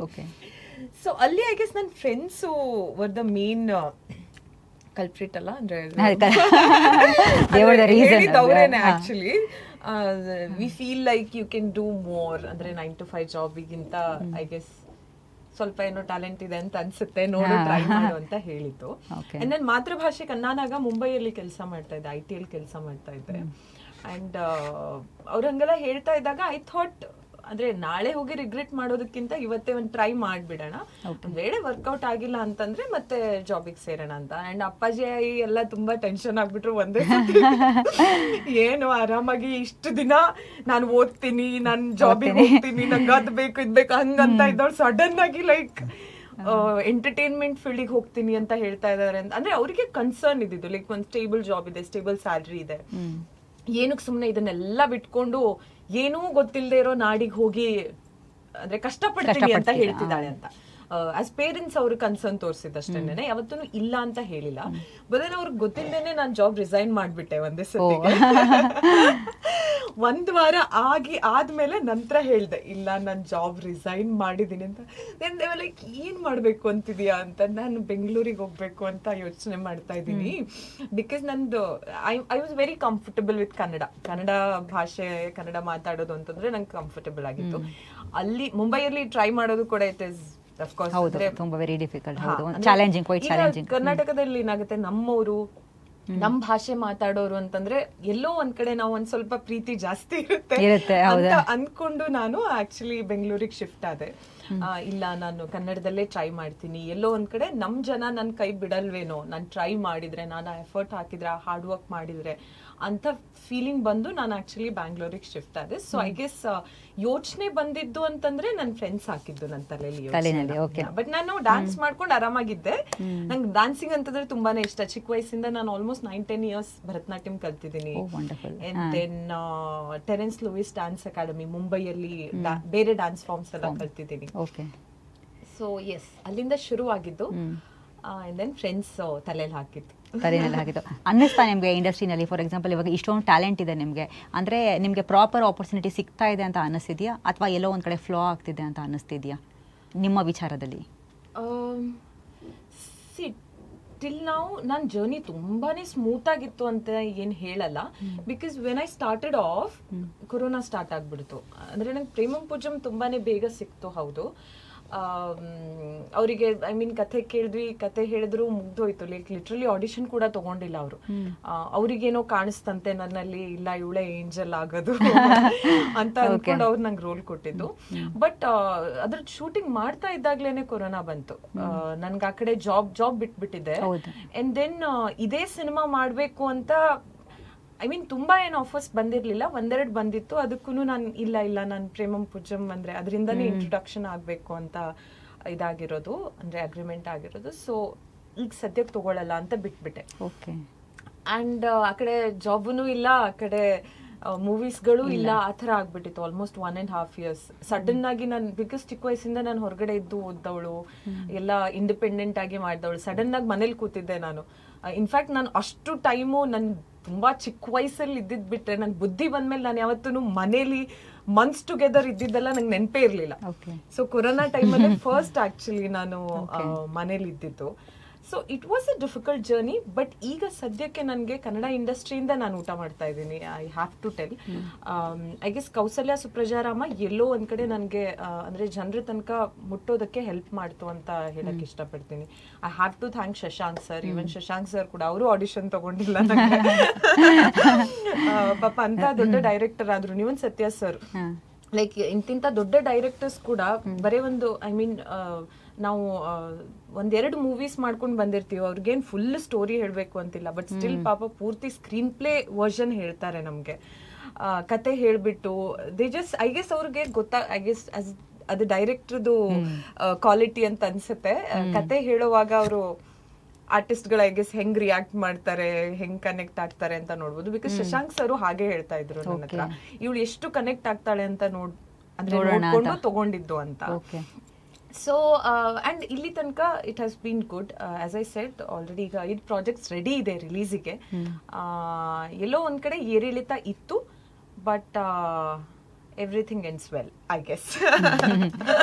ಸೊ ಅಲ್ಲಿ ಐ ಗೆಸ್ ನನ್ನ friends were the main culprit ಅಲ್ಲ, ಅಂದ್ರೆ ಅವರೇನೆ actually. We feel like you can do more, ಅಂದ್ರೆ 9 to 5 ಜಾಬಿಗಿಂತ ಐ ಗೆಸ್ ಸ್ವಲ್ಪ ಏನೋ ಟ್ಯಾಲೆಂಟ್ ಇದೆ ಅಂತ ಅನ್ಸುತ್ತೆ, ನೋಡು, ಟ್ರೈ ಮಾಡು ಅಂತ ಹೇಳಿದ್ದು. ಅಂಡ್ ನನ್ನ ಮಾತೃಭಾಷೆ ಕನ್ನಡಾಗ ಮುಂಬೈಯಲ್ಲಿ ಕೆಲಸ ಮಾಡ್ತಾ ಇದ್ದೆ, IT ಅಲ್ಲಿ ಕೆಲಸ ಮಾಡ್ತಾ ಇದ್ದೆ. ಅಂಡ್ ಅವ್ರು ಹಂಗೆಲ್ಲ ಹೇಳ್ತಾ ಇದ್ದಾಗ ಐ ಥಾಟ್, ಅಂದ್ರೆ ನಾಳೆ ಹೋಗಿ ರಿಗ್ರೆಟ್ ಮಾಡೋದಕ್ಕಿಂತ ಇವತ್ತೇ ಒಂದು ಟ್ರೈ ಮಾಡ್ಬಿಡೋಣ, ಒಂದ್ ವೇಳೆ ವರ್ಕೌಟ್ ಆಗಿಲ್ಲ ಅಂತಂದ್ರೆ ಮತ್ತೆ ಜಾಬಿಗೆ ಸೇರೋಣ ಅಂತ. ಅಂಡ್ ಅಪ್ಪಾಜಿ ಎಲ್ಲ ತುಂಬಾ ಟೆನ್ಷನ್ ಆಗ್ಬಿಟ್ರು ಒಂದೇ ಸತಿ. ಏನು ಆರಾಮಾಗಿ ಇಷ್ಟು ದಿನ ನಾನು ಓದ್ತೀನಿ, ನಾನು ಜಾಬಿಗೆ ಹೋಗ್ತೀನಿ, ನಂಗೆ ಅದ್ ಬೇಕು ಇದ್ ಬೇಕು ಹಂಗಂತ ಇದ್ದವ್ರು ಸಡನ್ ಆಗಿ ಲೈಕ್ ಎಂಟರ್ಟೈನ್ಮೆಂಟ್ ಫೀಲ್ಡಿಗೆ ಹೋಗ್ತೀನಿ ಅಂತ ಹೇಳ್ತಾ ಇದಾರೆ ಅಂತ. ಅಂದ್ರೆ ಅವ್ರಿಗೆ ಕನ್ಸರ್ನ್ ಇದ್ದಿದ್ದು, ಲೈಕ್ ಒಂದು ಸ್ಟೇಬಲ್ ಜಾಬ್ ಇದೆ, ಸ್ಟೇಬಲ್ ಸ್ಯಾಲ್ರಿ ಇದೆ, ಏನಕ್ಕೆ ಸುಮ್ನೆ ಇದನ್ನೆಲ್ಲ ಬಿಟ್ಕೊಂಡು ಏನೂ ಗೊತ್ತಿಲ್ಲದೆ ಇರೋ ನಾಡಿಗೆ ಹೋಗಿ ಅಂದ್ರೆ ಕಷ್ಟಪಡ್ತೀನಿ ಅಂತ ಹೇಳ್ತಿದ್ದಾಳೆ ಅಂತ. ಆಸ್ ಪೇರೆಂಟ್ಸ್ ಅವ್ರ ಕನ್ಸರ್ನ್ ತೋರಿಸಿದಷ್ಟೇನೆ, ಯಾವತ್ತೂ ಇಲ್ಲ ಅಂತ ಹೇಳಿಲ್ಲ. ಬಟ್ ಅವ್ರಿಗೆ ಗೊತ್ತಿಲ್ಲದೇನೆ ನಾನು ಜಾಬ್ ರಿಸೈನ್ ಮಾಡ್ಬಿಟ್ಟೆ ಒಂದೇ ಸತಿಗೆ. ಒಂದ್ ವಾರ ಆದ್ಮೇಲೆ ನಂತರ ಹೇಳ್ದೆ, ಇಲ್ಲ ನಾನು ಜಾಬ್ ರಿಸೈನ್ ಮಾಡಿದೀನಿ ಅಂತ. ಲೈಕ್ ಏನ್ ಮಾಡ್ಬೇಕು ಅಂತಿದ್ಯಾ ಅಂತ. ನಾನು ಬೆಂಗಳೂರಿಗೆ ಹೋಗ್ಬೇಕು ಅಂತ ಯೋಚನೆ ಮಾಡ್ತಾ ಇದ್ದೀನಿ. ಬಿಕಾಸ್ ನಂದು I was very comfortable with Kannada ಭಾಷೆ, ಕನ್ನಡ ಮಾತಾಡೋದು ಅಂತಂದ್ರೆ ನಂಗೆ ಕಂಫರ್ಟಬಲ್ ಆಗಿತ್ತು. ಅಲ್ಲಿ ಮುಂಬೈಯಲ್ಲಿ ಟ್ರೈ ಮಾಡೋದು ಕೂಡ ಇಟ್ ಇಸ್ ಕರ್ನಾಟಕದಲ್ಲಿ ಏನಾಗುತ್ತೆ, ನಮ್ಮವರು ನಮ್ ಭಾಷೆ ಮಾತಾಡೋರು ಅಂತಂದ್ರೆ ಎಲ್ಲೋ ಒಂದ್ ಕಡೆ ನಾವು ಒಂದ್ ಸ್ವಲ್ಪ ಪ್ರೀತಿ ಜಾಸ್ತಿ ಇರುತ್ತೆ ಅಂತ ಅನ್ಕೊಂಡು ನಾನು ಆಕ್ಚುಲಿ ಬೆಂಗಳೂರಿಗೆ ಶಿಫ್ಟ್ ಆದೆ. ಇಲ್ಲ ನಾನು ಕನ್ನಡದಲ್ಲೇ ಟ್ರೈ ಮಾಡ್ತೀನಿ, ಎಲ್ಲೋ ಒಂದ್ ಕಡೆ ನಮ್ ಜನ ನನ್ ಕೈ ಬಿಡಲ್ವೇನೋ, ನಾನು ಟ್ರೈ ಮಾಡಿದ್ರೆ, ನಾನು ಎಫರ್ಟ್ ಹಾಕಿದ್ರೆ, ಹಾರ್ಡ್ ವರ್ಕ್ ಮಾಡಿದ್ರೆ ಅಂತ ಫೀಲಿಂಗ್ ಬಂದು ನಾನು ಆಕ್ಚುಲಿ ಬ್ಯಾಂಗ್ಳೂರಿಗೆ ಶಿಫ್ಟ್ ಆದೆ. ಸೊ ಐ ಗೆಸ್ ಯೋಚನೆ ಬಂದಿದ್ದು ಅಂತಂದ್ರೆ ನನ್ನ ಫ್ರೆಂಡ್ಸ್ ಹಾಕಿದ್ದು ನನ್ನ ತಲೆಯಲ್ಲಿ. ಬಟ್ ನಾನು ಡ್ಯಾನ್ಸ್ ಮಾಡ್ಕೊಂಡು ಆರಾಮಾಗಿದ್ದೆ. ನಂಗೆ ಡ್ಯಾನ್ಸಿಂಗ್ ಅಂತಂದ್ರೆ ತುಂಬಾನೇ ಇಷ್ಟ. ಚಿಕ್ಕ ವಯಸ್ಸಿಂದ ನಾನು ಆಲ್ಮೋಸ್ಟ್ 9-10 years ಭರತನಾಟ್ಯಂ ಕಲ್ತಿದ್ದೀನಿ. Then Terence Lewis dance academy ಮುಂಬೈಯಲ್ಲಿ ಬೇರೆ ಡ್ಯಾನ್ಸ್ ಫಾರ್ಮ್ಸ್ ಎಲ್ಲ ಕಲ್ತಿದ್ದೀನಿ. ಸೊ ಎಸ್, ಅಲ್ಲಿಂದ ಶುರು ಆಗಿದ್ದು. ದೆನ್ ಫ್ರೆಂಡ್ಸ್ ತಲೆಯಲ್ಲಿ ಹಾಕಿದ್ದು. ಅನ್ನಿಸ್ತಾ ನಿಮಗೆ ಇಂಡಸ್ಟ್ರಿನಲ್ಲಿ, ಫಾರ್ ಎಕ್ಸಾಂಪಲ್ ಇವಾಗ ಇಷ್ಟೊಂದು ಟ್ಯಾಲೆಂಟ್ ಇದೆ ನಿಮಗೆ, ಅಂದರೆ ನಿಮಗೆ ಪ್ರಾಪರ್ ಆಪರ್ಚುನಿಟಿ ಸಿಗ್ತಾ ಇದೆ ಅಂತ ಅನ್ನಿಸ್ತಿದೆಯಾ, ಅಥವಾ ಎಲ್ಲೋ ಒಂದು ಕಡೆ ಫ್ಲೋ ಆಗ್ತಿದೆ ಅಂತ ಅನ್ನಿಸ್ತಿದೆಯಾ ನಿಮ್ಮ ವಿಚಾರದಲ್ಲಿ? ಟಿಲ್ ನಾವು ನನ್ನ ಜರ್ನಿ ತುಂಬಾನೇ ಸ್ಮೂತ್ ಆಗಿತ್ತು ಅಂತ ಏನು ಹೇಳಲ್ಲ. Because when I started of, corona start ಆಗ್ಬಿಡ್ತು. ಅಂದರೆ ನಂಗೆ ಪ್ರೇಮಂ ಪೂಜಂ ತುಂಬಾನೇ ಬೇಗ ಸಿಕ್ತು. ಹೌದು, ಅವರಿಗೆ ಐ ಮೀನ್ ಕಥೆ ಕೇಳಿದ್ವಿ, ಕಥೆ ಹೇಳಿದ್ರು ಮುಗ್ದೋಯ್ತು. ಲೈಕ್ ಲಿಟ್ರಲಿ ಆಡಿಷನ್ ಕೂಡ ತಗೊಂಡಿಲ್ಲ ಅವರು. ಅವ್ರಿಗೇನೋ ಕಾಣಿಸ್ತಂತೆ ನನ್ನಲ್ಲಿ, ಇಲ್ಲ ಇವಳೆ ಏಂಜಲ್ ಆಗೋದು ಅಂತ ಅನ್ಕೊಂಡು ಅವ್ರು ನಂಗೆ ರೋಲ್ ಕೊಟ್ಟಿದ್ದು. ಬಟ್ ಅದ್ರ ಶೂಟಿಂಗ್ ಮಾಡ್ತಾ ಇದ್ದಾಗ್ಲೇನೆ ಕೊರೋನಾ ಬಂತು. ನನ್ಗೆ ಆ ಕಡೆ ಜಾಬ್ ಬಿಟ್ಬಿಟ್ಟಿದ್ದೆ. ಅಂಡ್ ದೆನ್ ಇದೇ ಸಿನಿಮಾ ಮಾಡ್ಬೇಕು ಅಂತ ಐ ಮೀನ್ ತುಂಬಾ ಏನು ಆಫರ್ಸ್ ಬಂದಿರ್ಲಿಲ್ಲ, ಒಂದೆರಡು ಬಂದಿತ್ತು. ಅದಕ್ಕೂ ನಾನು ಇಲ್ಲ ನಾನು ಪ್ರೇಮಂ ಪೂಜಂ ಅಂದ್ರೆ ಅದರಿಂದನೇ ಇಂಟ್ರೊಡಕ್ಷನ್ ಆಗ್ಬೇಕು ಅಂತ ಇದಾಗಿರೋದು, ಅಂದ್ರೆ ಅಗ್ರಿಮೆಂಟ್ ಆಗಿರೋದು. ಸೊ ಈಗ ಸದ್ಯಕ್ಕೆ ತಗೊಳ್ಳಲ್ಲ ಅಂತ ಬಿಟ್ಬಿಟ್ಟೆ. ಅಂಡ್ ಆ ಕಡೆ ಜಾಬ್ನು ಇಲ್ಲ, ಆ ಕಡೆ ಮೂವೀಸ್ಗಳು ಇಲ್ಲ, ಆ ಥರ ಆಗ್ಬಿಟ್ಟಿತ್ತು. ಆಲ್ಮೋಸ್ಟ್ 1.5 years ಸಡನ್ ಆಗಿ ನಾನು, ಬಿಕಾಸ್ ಚಿಕ್ಕ ವಯಸ್ಸಿಂದ ನಾನು ಹೊರಗಡೆ ಇದ್ದು ಓದ್ದವಳು, ಎಲ್ಲ ಇಂಡಿಪೆಂಡೆಂಟ್ ಆಗಿ ಮಾಡಿದವಳು. ಸಡನ್ ಆಗಿ ಮನೇಲಿ ಕೂತಿದ್ದೆ ನಾನು. ಇನ್ಫ್ಯಾಕ್ಟ್ ನಾನು ಅಷ್ಟು ಟೈಮು ನನ್ ತುಂಬಾ ಚಿಕ್ಕ ವಯಸ್ಸಲ್ಲಿ ಇದ್ದಿದ್ ಬಿಟ್ರೆ, ನಂಗೆ ಬುದ್ಧಿ ಬಂದ್ಮೇಲೆ ನಾನು ಯಾವತ್ತೂ ಮನೇಲಿ ಮಂತ್ಸ್ ಟುಗೆದರ್ ಇದ್ದಿದ್ದೆಲ್ಲ ನಂಗೆ ನೆನಪೇ ಇರ್ಲಿಲ್ಲ. ಸೊ ಕೊರೋನಾ ಟೈಮಲ್ಲಿ ಫಸ್ಟ್ ಆಕ್ಚುಲಿ ನಾನು ಮನೇಲಿ ಇದ್ದಿದ್ದು. So it was a difficult journey. But ಈಗ ಸದ್ಯಕ್ಕೆ ನನಗೆ ಕನ್ನಡ ಇಂಡಸ್ಟ್ರಿಯಿಂದ ನಾನು ಊಟ ಮಾಡ್ತಾ ಇದ್ದೀನಿ. I have to tell, I guess Kousalya Supraja Rama ಎಲ್ಲೋ ಒಂದ್ ಕಡೆ ನನಗೆ ಅಂದ್ರೆ ಜನರ ತನಕ ಮುಟ್ಟೋದಕ್ಕೆ ಹೆಲ್ಪ್ ಮಾಡ್ತು ಅಂತ ಹೇಳಕ್ ಇಷ್ಟಪಡ್ತೀನಿ. I have to thank Shashank sir. Even Shashank sir ಕೂಡ ಅವರು ಆಡಿಷನ್ ತಗೊಂಡಿಲ್ಲ ನನಗೆ. ಪಾಪ ಅಂತ ದೊಡ್ಡ ಡೈರೆಕ್ಟರ್ ಆದ್ರು. ನೀವನ್ ಸತ್ಯ ಸರ್, ಲೈಕ್ ಇಂತಿಂತ ದೊಡ್ಡ ಡೈರೆಕ್ಟರ್ಸ್ ಕೂಡ ಬರೇ ಒಂದು ಐ ಮೀನ್ ನಾವು ಒಂದೆರಡು ಮೂವೀಸ್ ಮಾಡ್ಕೊಂಡು ಬಂದಿರ್ತೀವಿ, ಅವ್ರಿಗೇನು ಫುಲ್ ಸ್ಟೋರಿ ಹೇಳಬೇಕು ಅಂತಿಲ್ಲ, ಬಟ್ ಸ್ಟಿಲ್ ಪಾಪ ಪೂರ್ತಿ ಸ್ಕ್ರೀನ್ ಪ್ಲೇ ವರ್ಷನ್ ಹೇಳ್ತಾರೆ ನಮಗೆ. ಕತೆ ಹೇಳ್ಬಿಟ್ಟು ದೇ ಜಸ್ಟ್ ಐ ಗೆಸ್ ಅವ್ರಿಗೆ ಐ ಗೆಸ್ ಅದು ಡೈರೆಕ್ಟರ್ದು ಕ್ವಾಲಿಟಿ ಅಂತ ಅನ್ಸುತ್ತೆ. ಕತೆ ಹೇಳುವಾಗ ಅವರು ಆರ್ಟಿಸ್ಟ್ಗಳು ಐ ಗೆಸ್ ಹೆಂಗ್ ರಿಯಾಕ್ಟ್ ಮಾಡ್ತಾರೆ, ಹೆಂಗ್ ಕನೆಕ್ಟ್ ಆಗ್ತಾರೆ ಅಂತ ನೋಡ್ಬೋದು. ಬಿಕಾಸ್ ಶಶಾಂಕ್ ಸರ್ ಹಾಗೆ ಹೇಳ್ತಾ ಇದ್ರು ನನ್ನ ಹತ್ರ, ಇವಳು ಎಷ್ಟು ಕನೆಕ್ಟ್ ಆಗ್ತಾಳೆ ಅಂತ ನೋಡ್ಕೊಂಡು ತಗೊಂಡಿದ್ದು ಅಂತ. ಸೊ ಅಂಡ್ ಇಲ್ಲಿ ತನಕ it has been good. As I said already ಈಗ 5 ಪ್ರಾಜೆಕ್ಟ್ಸ್ ರೆಡಿ ಇದೆ ರಿಲೀಸಿಗೆ. ಎಲ್ಲೋ ಒಂದ್ ಕಡೆ ಏರಿಳಿತ ಇತ್ತು, but everything ends well I guess.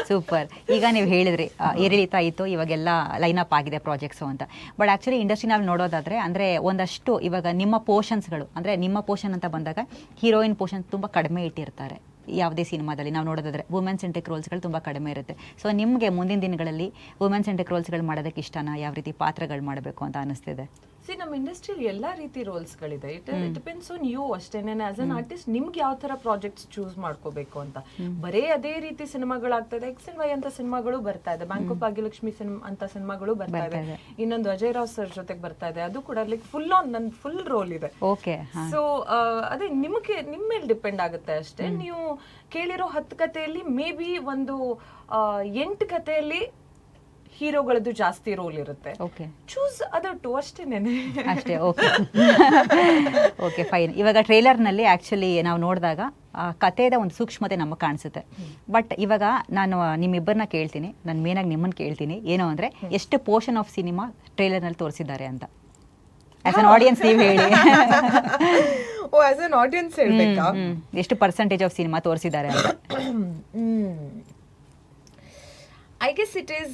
Super. ಈಗ ನೀವು ಹೇಳಿದ್ರಿ ಏರಿಳಿತ ಇತ್ತು, ಇವಾಗೆಲ್ಲ ಲೈನ್ ಅಪ್ ಆಗಿದೆ ಪ್ರಾಜೆಕ್ಟ್ಸು ಅಂತ. ಬಟ್ ಆ್ಯಕ್ಚುಲಿ ಇಂಡಸ್ಟ್ರಿನಲ್ಲಿ ನೋಡೋದಾದರೆ ಅಂದರೆ ಒಂದಷ್ಟು ಇವಾಗ ನಿಮ್ಮ ಪೋರ್ಷನ್ಸ್ಗಳು ಅಂದರೆ ನಿಮ್ಮ ಪೋರ್ಷನ್ ಅಂತ ಬಂದಾಗ ಹೀರೋಯಿನ್ ಪೋರ್ಷನ್ ತುಂಬ ಕಡಿಮೆ ಇಟ್ಟಿರ್ತಾರೆ ಯಾವುದೇ ಸಿನಿಮಾದಲ್ಲಿ. ನಾವು ನೋಡೋದಾದ್ರೆ ವುಮೆನ್ ಸೆಂಟ್ರಿಕ್ ರೋಲ್ಸ್ಗಳು ತುಂಬ ಕಡಿಮೆ ಇರುತ್ತೆ. ಸೊ ನಿಮಗೆ ಮುಂದಿನ ದಿನಗಳಲ್ಲಿ ವುಮೆನ್ ಸೆಂಟ್ರಿಕ್ ರೋಲ್ಸ್ಗಳು ಮಾಡೋದಕ್ಕೆ ಇಷ್ಟನಾ? ಯಾವ ರೀತಿ ಪಾತ್ರಗಳು ಮಾಡಬೇಕು ಅಂತ ಅನಿಸ್ತಿದೆ? ನಮ್ಮ ಇಂಡಸ್ಟ್ರಿಯಲ್ಲಿ ಎಲ್ಲಾ ರೀತಿ ರೋಲ್ಸ್ಗಳಿದೆ. ಇಟ್ ಡಿಪೆಂಡ್ಸ್ ಆನ್ ಯು ಅಷ್ಟೇನೆ. ಆಸ್ ಅನ್ ಆರ್ಟಿಸ್ಟ್ ನಿಮ್ಗೆ ಯಾವ ತರ ಪ್ರಾಜೆಕ್ಟ್ಸ್ ಚೂಸ್ ಮಾಡ್ಕೋಬೇಕು ಅಂತ. ಬರೇ ಅದೇ ರೀತಿ ಸಿನಿಮಾಗಳಾಗ್ತದೆ. XNY ಅಂತ ಸಿನಿಮಾಗಳು ಬರ್ತಾ ಇದೆ, ಬ್ಯಾಂಕ್ ಆಫ್ ಭಾಗ್ಯಲಕ್ಷ್ಮಿ ಅಂತ ಸಿನಿಮಾಗಳು ಬರ್ತಾ ಇದೆ, ಇನ್ನೊಂದು ಅಜಯ್ ರಾವ್ ಸರ್ ಜೊತೆಗೆ ಬರ್ತಾ ಇದೆ, ಅದು ಕೂಡ ಲೈಕ್ ಫುಲ್ ರೋಲ್ ಇದೆ. ಸೊ ಅದೇ ನಿಮ್ಗೆ ನಿಮ್ಮ ಮೇಲೆ ಡಿಪೆಂಡ್ ಆಗುತ್ತೆ ಅಷ್ಟೇ. ನೀವು ಕೇಳಿರೋ 10 ಕಥೆಯಲ್ಲಿ ಮೇ ಬಿ ಒಂದು 8 ಕಥೆಯಲ್ಲಿ ಹೀರೋಗಳದ್ದು ಜಾಸ್ತಿ ರೋಲ್ ಇರುತ್ತೆ. ಚೂಸ್ ಅದರ್ 2 ಅಷ್ಟೇನೆ ಅಷ್ಟೇ. Okay fine. ಇವಾಗ ಟ್ರೇಲರ್ನಲ್ಲಿ ಆ್ಯಕ್ಚುಲಿ ನಾವು ನೋಡಿದಾಗ ಕಥೆಯ ಒಂದು ಸೂಕ್ಷ್ಮತೆ ನಮಗೆ ಕಾಣಿಸುತ್ತೆ. ಬಟ್ ಇವಾಗ ನಾನು ನಿಮ್ಮಿಬ್ಬರನ್ನ ಕೇಳ್ತೀನಿ, ನಾನು ಮೇನಾಗಿ ನಿಮ್ಮನ್ನು ಕೇಳ್ತೀನಿ ಏನು ಅಂದರೆ, ಎಷ್ಟು ಪೋರ್ಷನ್ ಆಫ್ ಸಿನಿಮಾ ಟ್ರೇಲರ್ನಲ್ಲಿ ತೋರಿಸಿದ್ದಾರೆ ಅಂತ ಆಸ್ ಅನ್ ಆಡಿಯನ್ಸ್ ನೀವು ಹೇಳಿ. ಆಸ್ ಅನ್ ಆಡಿಯನ್ಸ್ ಹೇಳ್ಬೇಕಾ? ಎಷ್ಟು ಪರ್ಸೆಂಟೇಜ್ ಆಫ್ ಸಿನಿಮಾ ತೋರಿಸಿದ್ದಾರೆ ಅಂತ? I guess it is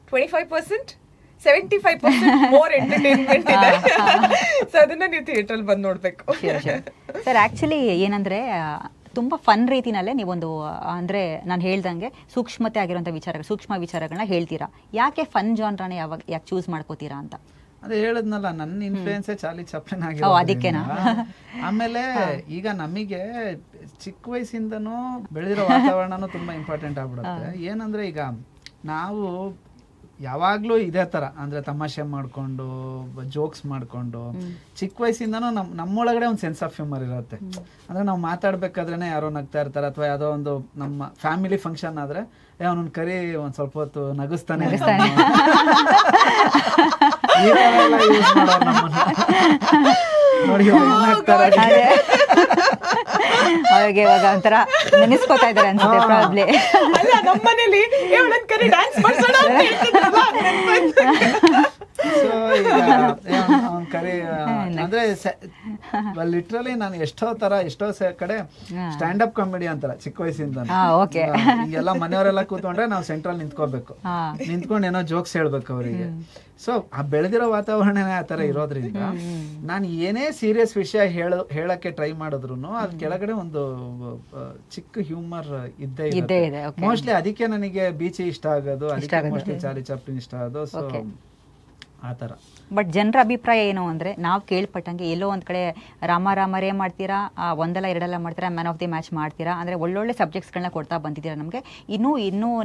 25%, 75% more entertainment ಇದೆ. ಸೊ ಅದನ್ನ ನೀವು ಥಿಯೇಟರ್ ಬಂದು ನೋಡ್ಬೇಕು. ಸರ್ ಆ್ಯಕ್ಚುಲಿ ಏನಂದರೆ ತುಂಬ ಫನ್ ರೀತಿನಲ್ಲೇ ನೀವೊಂದು ಅಂದರೆ ನಾನು ಹೇಳ್ದಂಗೆ ಸೂಕ್ಷ್ಮತೆ ಆಗಿರೋಂಥ ಸೂಕ್ಷ್ಮ ವಿಚಾರಗಳನ್ನ ಹೇಳ್ತೀರಾ. ಯಾಕೆ ಫನ್ ಜಾನ್ರಾನೇ ಯಾಕೆ ಚೂಸ್ ಮಾಡ್ಕೋತೀರಾ ಅಂತ? ಅದೇ ಹೇಳದ್ನಲ್ಲ, ನನ್ನ ಇನ್ಫ್ಲೂಯೆನ್ಸೇ ಚಾರ್ಲಿ ಚಾಪ್ಲಿನ್ ಅದಕ್ಕೆನಾ? ಆಮೇಲೆ ಈಗ ನಮಗೆ ಚಿಕ್ಕ ವಯಸ್ಸಿಂದನೂ ಬೆಳೆದಿರೋ ವಾತಾವರಣನೂ ತುಂಬಾ ಇಂಪಾರ್ಟೆಂಟ್ ಆಗ್ಬಿಡುತ್ತೆ. ಏನಂದ್ರೆ ಈಗ ನಾವು ಯಾವಾಗ್ಲೂ ಇದೇ ತರ ಅಂದ್ರೆ ತಮಾಷೆ ಮಾಡ್ಕೊಂಡು ಜೋಕ್ಸ್ ಮಾಡ್ಕೊಂಡು ಚಿಕ್ಕ ವಯಸ್ಸಿಂದನೂ ನಮ್ಮೊಳಗಡೆ ಒಂದು ಸೆನ್ಸ್ ಆಫ್ ಹ್ಯೂಮರ್ ಇರುತ್ತೆ. ಅಂದ್ರೆ ನಾವು ಮಾತಾಡ್ಬೇಕಾದ್ರೇನೆ ಯಾರೋ ನಗ್ತಾ ಇರ್ತಾರೆ, ಅಥವಾ ಯಾವುದೋ ಒಂದು ನಮ್ಮ ಫ್ಯಾಮಿಲಿ ಫಂಕ್ಷನ್ ಆದ್ರೆ ಅವನೊಂದು ಕರಿ ಒಂದ್ ಸ್ವಲ್ಪ ಹೊತ್ತು ನಗಿಸ್ತಾನೆ ನೋಡಿ ಅವ್ರಿಗೆ ಇವಾಗ ಒಂಥರ ನೆನೆಸ್ಕೋತಾ ಇದಾರೆ ಅನ್ಸುತ್ತೆ ಪ್ರಾಬ್ಲಿ. ನಮ್ಮನೇಲಿ ಡ್ಯಾನ್ಸ್ ಮಾಡ್ಸೋಣ ಕರಿ ಅಂದ್ರೆ ಲಿಟ್ರಲಿ ನಾನು ಎಷ್ಟೋ ಕಡೆ ಸ್ಟ್ಯಾಂಡ್ ಅಪ್ ಕಾಮಿಡಿ ಅಂತಾರ ಚಿಕ್ಕ ವಯಸ್ಸಿಂದ. ಈಗೆಲ್ಲ ಮನೆಯವರೆಲ್ಲ ಕೂತ್ಕೊಂಡ್ರೆ ನಾವು ಸೆಂಟ್ರಲ್ ನಿಂತ್ಕೊಂಡು ಏನೋ ಜೋಕ್ಸ್ ಹೇಳ್ಬೇಕು ಅವರಿಗೆ. ಸೊ ಆ ಬೆಳೆದಿರೋ ವಾತಾವರಣನೇ ಆ ತರ ಇರೋದ್ರಿಂದ ನಾನು ಏನೇ ಸೀರಿಯಸ್ ವಿಷಯ ಹೇಳಕ್ಕೆ ಟ್ರೈ ಮಾಡಿದ್ರು ಅದ್ ಕೆಳಗಡೆ ಒಂದು ಚಿಕ್ಕ ಹ್ಯೂಮರ್ ಇದ್ದೇ ಇದೆ. ಮೋಸ್ಟ್ಲಿ ಅದಕ್ಕೆ ನನಗೆ ಬೀಚಿ ಇಷ್ಟ ಆಗೋದು, ಅದಕ್ಕೆ ಮೋಸ್ಟ್ಲಿ ಚಾರ್ಲಿ ಚಾಪ್ಲಿನ್ ಇಷ್ಟ ಆಗೋದು. ಸೊ ಆ ಥರ. ಬಟ್ ಜನರ ಅಭಿಪ್ರಾಯ ಏನು ಅಂದರೆ, ನಾವು ಕೇಳ್ಪಟ್ಟಂಗೆ ಎಲ್ಲೋ ಒಂದು ಕಡೆ ರಾಮರೇ ಮಾಡ್ತೀರಾ, ಒಂದಲ್ಲ ಎರಡೆಲ್ಲ ಮಾಡ್ತೀರಾ, ಮ್ಯಾನ್ ಆಫ್ ದಿ ಮ್ಯಾಚ್ ಮಾಡ್ತೀರಾ, ಅಂದರೆ ಒಳ್ಳೊಳ್ಳೆ ಸಬ್ಜೆಕ್ಟ್ಸ್ಗಳನ್ನ ಕೊಡ್ತಾ ಬಂದಿದ್ದೀರಾ ನಮಗೆ. ಇನ್ನೂ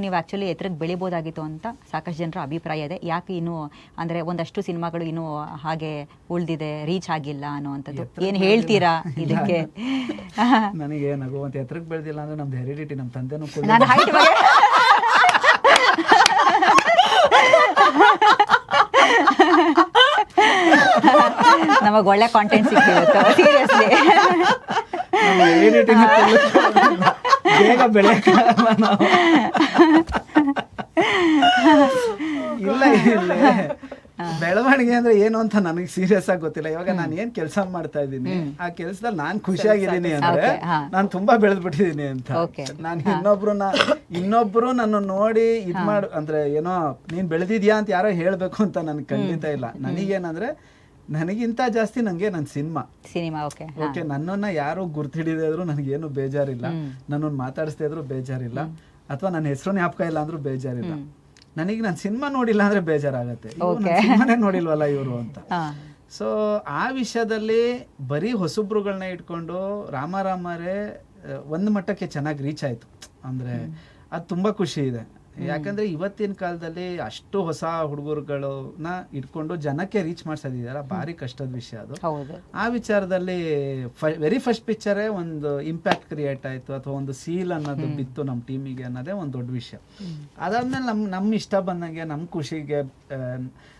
ನೀವು ಆ್ಯಕ್ಚುಲಿ ಎತ್ತರಕ್ಕೆ ಬೆಳಿಬೋದಾಗಿತ್ತು ಅಂತ ಸಾಕಷ್ಟು ಜನರ ಅಭಿಪ್ರಾಯ ಇದೆ. ಯಾಕೆ ಇನ್ನೂ ಅಂದರೆ ಒಂದಷ್ಟು ಸಿನಿಮಾಗಳು ಇನ್ನೂ ಹಾಗೆ ಉಳಿದಿದೆ, ರೀಚ್ ಆಗಿಲ್ಲ ಅನ್ನೋವಂಥದ್ದು ಏನು ಹೇಳ್ತೀರಾ ಇದಕ್ಕೆ? ನನಗೆ ನಗುವಂತ ಎತ್ತರಕ್ಕೆ ಬೆಳೆದಿಲ್ಲ ಅಂದರೆ ನಮ್ದು ಹೆರಿಡಿಟಿ, ನಮ್ಮ ತಂದೆನೂ ನಾನು ಹೈಟ್ ಬಗ್ಗೆ ನಮಗ್ ಒಳ್ಳೆ ಕಾಂಟೆಂಟ್ ಸಿಕ್ಕಿರುತ್ತೆ ಸೀರಿಯಸ್ಲಿ. ಬೇಗ ಬೆಳೆಯಕ್ಕಾಗಲ್ಲ ನಾವು. ಇಲ್ಲ ಬೆಳವಣಿಗೆ ಅಂದ್ರೆ ಏನು ಅಂತ ನನಗೆ ಸೀರಿಯಸ್ ಆಗಿ ಗೊತ್ತಿಲ್ಲ. ಇವಾಗ ನಾನು ಏನ್ ಕೆಲಸ ಮಾಡ್ತಾ ಇದ್ದೀನಿ, ಆ ಕೆಲಸದಲ್ಲಿ ನಾನ್ ಖುಷಿಯಾಗಿದ್ದೀನಿ ಅಂದ್ರೆ ನಾನು ತುಂಬಾ ಬೆಳೆದ್ಬಿಟ್ಟಿದೀನಿ ಅಂತ. ನಾನು ಇನ್ನೊಬ್ರು ನನ್ನ ನೋಡಿ ಇದ್ ಮಾಡು ಅಂದ್ರೆ ಏನೋ ನೀನ್ ಬೆಳೆದಿದ್ಯಾ ಅಂತ ಯಾರೋ ಹೇಳ್ಬೇಕು ಅಂತ ನನ್ಗೆ ಖಂಡಿತ ಇಲ್ಲ. ನನಗೇನಂದ್ರೆ ನನಗಿಂತ ಜಾಸ್ತಿ ನಂಗೆ ನನ್ನ ಸಿನಿಮಾ ಓಕೆ. ನನ್ನನ್ನ ಯಾರು ಗುರ್ತಿಡಿದ್ರು ನನಗೇನು ಬೇಜಾರಿಲ್ಲ, ನನ್ನನ್ನು ಮಾತಾಡಿಸ್ತಾ ಇದ್ರು ಬೇಜಾರಿಲ್ಲ, ಅಥವಾ ನನ್ನ ಹೆಸರು ಜ್ಞಾಪಕ ಇಲ್ಲ ಅಂದ್ರೂ ಬೇಜಾರಿಲ್ಲ. ನನಗೆ ನಾನು ಸಿನಿಮಾ ನೋಡಿಲ್ಲ ಅಂದ್ರೆ ಬೇಜಾರಾಗತ್ತೆ, ಸಿನಿಮಾನೇ ನೋಡಿಲ್ವಲ್ಲ ಇವರು ಅಂತ. ಸೊ ಆ ವಿಷಯದಲ್ಲಿ ಬರೀ ಹೊಸಬ್ರುಗಳನ್ನ ಇಟ್ಕೊಂಡು ರಾಮರೇ ಒಂದು ಮಟ್ಟಕ್ಕೆ ಚೆನ್ನಾಗಿ ರೀಚ್ ಆಯ್ತು ಅಂದ್ರೆ ಅದು ತುಂಬಾ ಖುಷಿ ಇದೆ. ಯಾಕಂದ್ರೆ ಇವತ್ತಿನ ಕಾಲದಲ್ಲಿ ಅಷ್ಟು ಹೊಸ ಹುಡುಗರುಗಳನ್ನ ಇಟ್ಕೊಂಡು ಜನಕ್ಕೆ ರೀಚ್ ಮಾಡ್ಸೋದಿದೆಯಲ್ಲ ಭಾರಿ ಕಷ್ಟದ ವಿಷಯ ಅದು. ಹೌದು. ಆ ವಿಚಾರದಲ್ಲಿ ವೆರಿ ಫಸ್ಟ್ ಪಿಕ್ಚರೇ ಒಂದು ಇಂಪ್ಯಾಕ್ಟ್ ಕ್ರಿಯೇಟ್ ಆಯ್ತು ಅಥವಾ ಒಂದು ಸೀಲ್ ಅನ್ನೋದು ಬಿತ್ತು ನಮ್ಮ ಟೀಮಿಗೆ ಅನ್ನೋದೇ ಒಂದು ದೊಡ್ಡ ವಿಷಯ. ಅದಾದ್ಮೇಲೆ ನಮ್ಮ ಇಷ್ಟ ಬಂದಂಗೆ ನಮ್ಮ ಖುಷಿಗೆ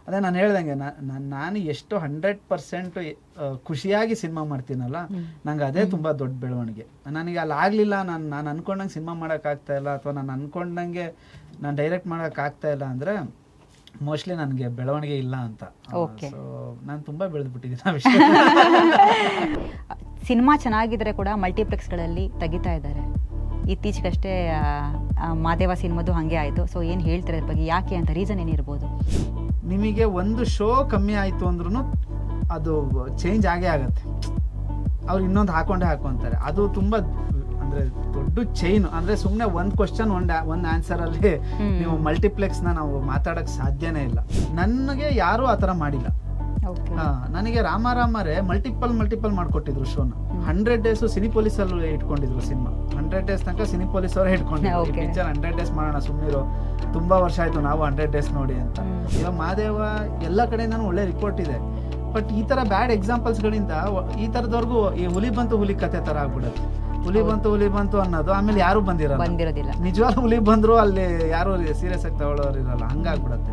ಅದೇ ನಾನು ಹೇಳ್ದಂಗೆ ನಾನು ಎಷ್ಟು 100% ಖುಷಿಯಾಗಿ ಸಿನಿಮಾ ಮಾಡ್ತೀನಲ್ಲ, ನಂಗೆ ಅದೇ ತುಂಬಾ ದೊಡ್ಡ ಬೆಳವಣಿಗೆ. ನನಗೆ ಅಲ್ಲಿ ಆಗ್ಲಿಲ್ಲ, ನಾನು ಅನ್ಕೊಂಡಂಗೆ ಸಿನಿಮಾ ಮಾಡೋಕ್ಕಾಗ್ತಾ ಇಲ್ಲ ಅಥವಾ ನಾನು ಅನ್ಕೊಂಡಂಗೆ ನಾನು ಡೈರೆಕ್ಟ್ ಮಾಡೋಕ್ಕಾಗ್ತಾ ಇಲ್ಲ ಅಂದ್ರೆ ಮೋಸ್ಟ್ಲಿ ನನಗೆ ಬೆಳವಣಿಗೆ ಇಲ್ಲ ಅಂತ. ಸೊ ನಾನು ತುಂಬಾ ಬೆಳೆದ್ಬಿಟ್ಟಿದ್ದೀನಿ ಆ ವಿಷಯ. ಸಿನಿಮಾ ಚೆನ್ನಾಗಿದ್ರೆ ಕೂಡ ಮಲ್ಟಿಪ್ಲೆಕ್ಸ್ಗಳಲ್ಲಿ ತೆಗಿತಾ ಇದ್ದಾರೆ. ಇತ್ತೀಚೆಗಷ್ಟೇ ಮಾದೇವ ಸಿನಿಮಾದು ಹಾಗೆ ಆಯಿತು. ಸೊ ಏನು ಹೇಳ್ತಾರೆ ಅದ್ರ ಬಗ್ಗೆ, ಯಾಕೆ ಅಂತ ರೀಸನ್ ಏನಿರ್ಬೋದು? ನಿಮಗೆ ಒಂದು ಶೋ ಕಮ್ಮಿ ಆಯಿತು ಅಂದ್ರೂ ಅದು ಚೇಂಜ್ ಆಗೇ ಆಗತ್ತೆ. ಅವ್ರು ಇನ್ನೊಂದು ಹಾಕೊಂತಾರೆ. ಅದು ತುಂಬ ಅಂದರೆ ದೊಡ್ಡ ಚೈನ್. ಅಂದರೆ ಸುಮ್ಮನೆ ಒಂದು ಕ್ವಶನ್ ಒಂದು ಆನ್ಸರಲ್ಲಿ ನೀವು ಮಲ್ಟಿಪ್ಲೆಕ್ಸ್ನ ನಾವು ಮಾತಾಡೋಕ್ಕೆ ಸಾಧ್ಯನೇ ಇಲ್ಲ. ನನಗೆ ಯಾರೂ ಆ ಥರ ಮಾಡಿಲ್ಲ. ನನಗೆ ರಾಮಾರೇ ಮಲ್ಟಿಪಲ್ ಮಾಡ್ಕೊಟ್ಟಿದ್ರು ಶೋನ. 100 ಡೇಸು ಸಿನಿಪೊಲೀಸ್ ಅಲ್ಲಿ ಇಟ್ಕೊಂಡಿದ್ರು ಸಿನಿಮಾ. 100 ಡೇಸ್ ತನಕ ಸಿನಿಪೊಲೀಸ್ ಅವರೇ ಇಟ್ಕೊಂಡಿದ್ರು. ಪಿಕ್ಚರ್ 100 ಡೇಸ್ ಮಾಡೋಣ ಸುಮ್ಮನಿರು, ತುಂಬಾ ವರ್ಷ ಆಯ್ತು ನಾವು 100 ಡೇಸ್ ನೋಡಿ ಅಂತ. ಇವಾಗ ಮಾದೇವ ಎಲ್ಲ ಕಡೆ ನಾನು ಒಳ್ಳೆ ರಿಪೋರ್ಟ್ ಇದೆ. ಬಟ್ ಈ ತರ ಬ್ಯಾಡ್ ಎಕ್ಸಾಂಪಲ್ಸ್ಗಳಿಂದ ಈ ತರದವರೆಗೂ ಈ ಹುಲಿ ಬಂತು ಕತೆ ತರ ಆಗ್ಬಿಡುತ್ತೆ. ಹುಲಿ ಬಂತು ಅನ್ನೋದು ಆಮೇಲೆ ಯಾರು ಬಂದಿರೋದಿಲ್ಲ. ನಿಜವಾಗ್ಲೂ ಹುಲಿ ಬಂದ್ರು ಅಲ್ಲಿ ಯಾರು ಸೀರಿಯಸ್ ಆಗಿ ತಗೊಳ್ಳೋರು ಇರಲ್ಲ, ಹಂಗಾಗ್ಬಿಡತ್ತೆ.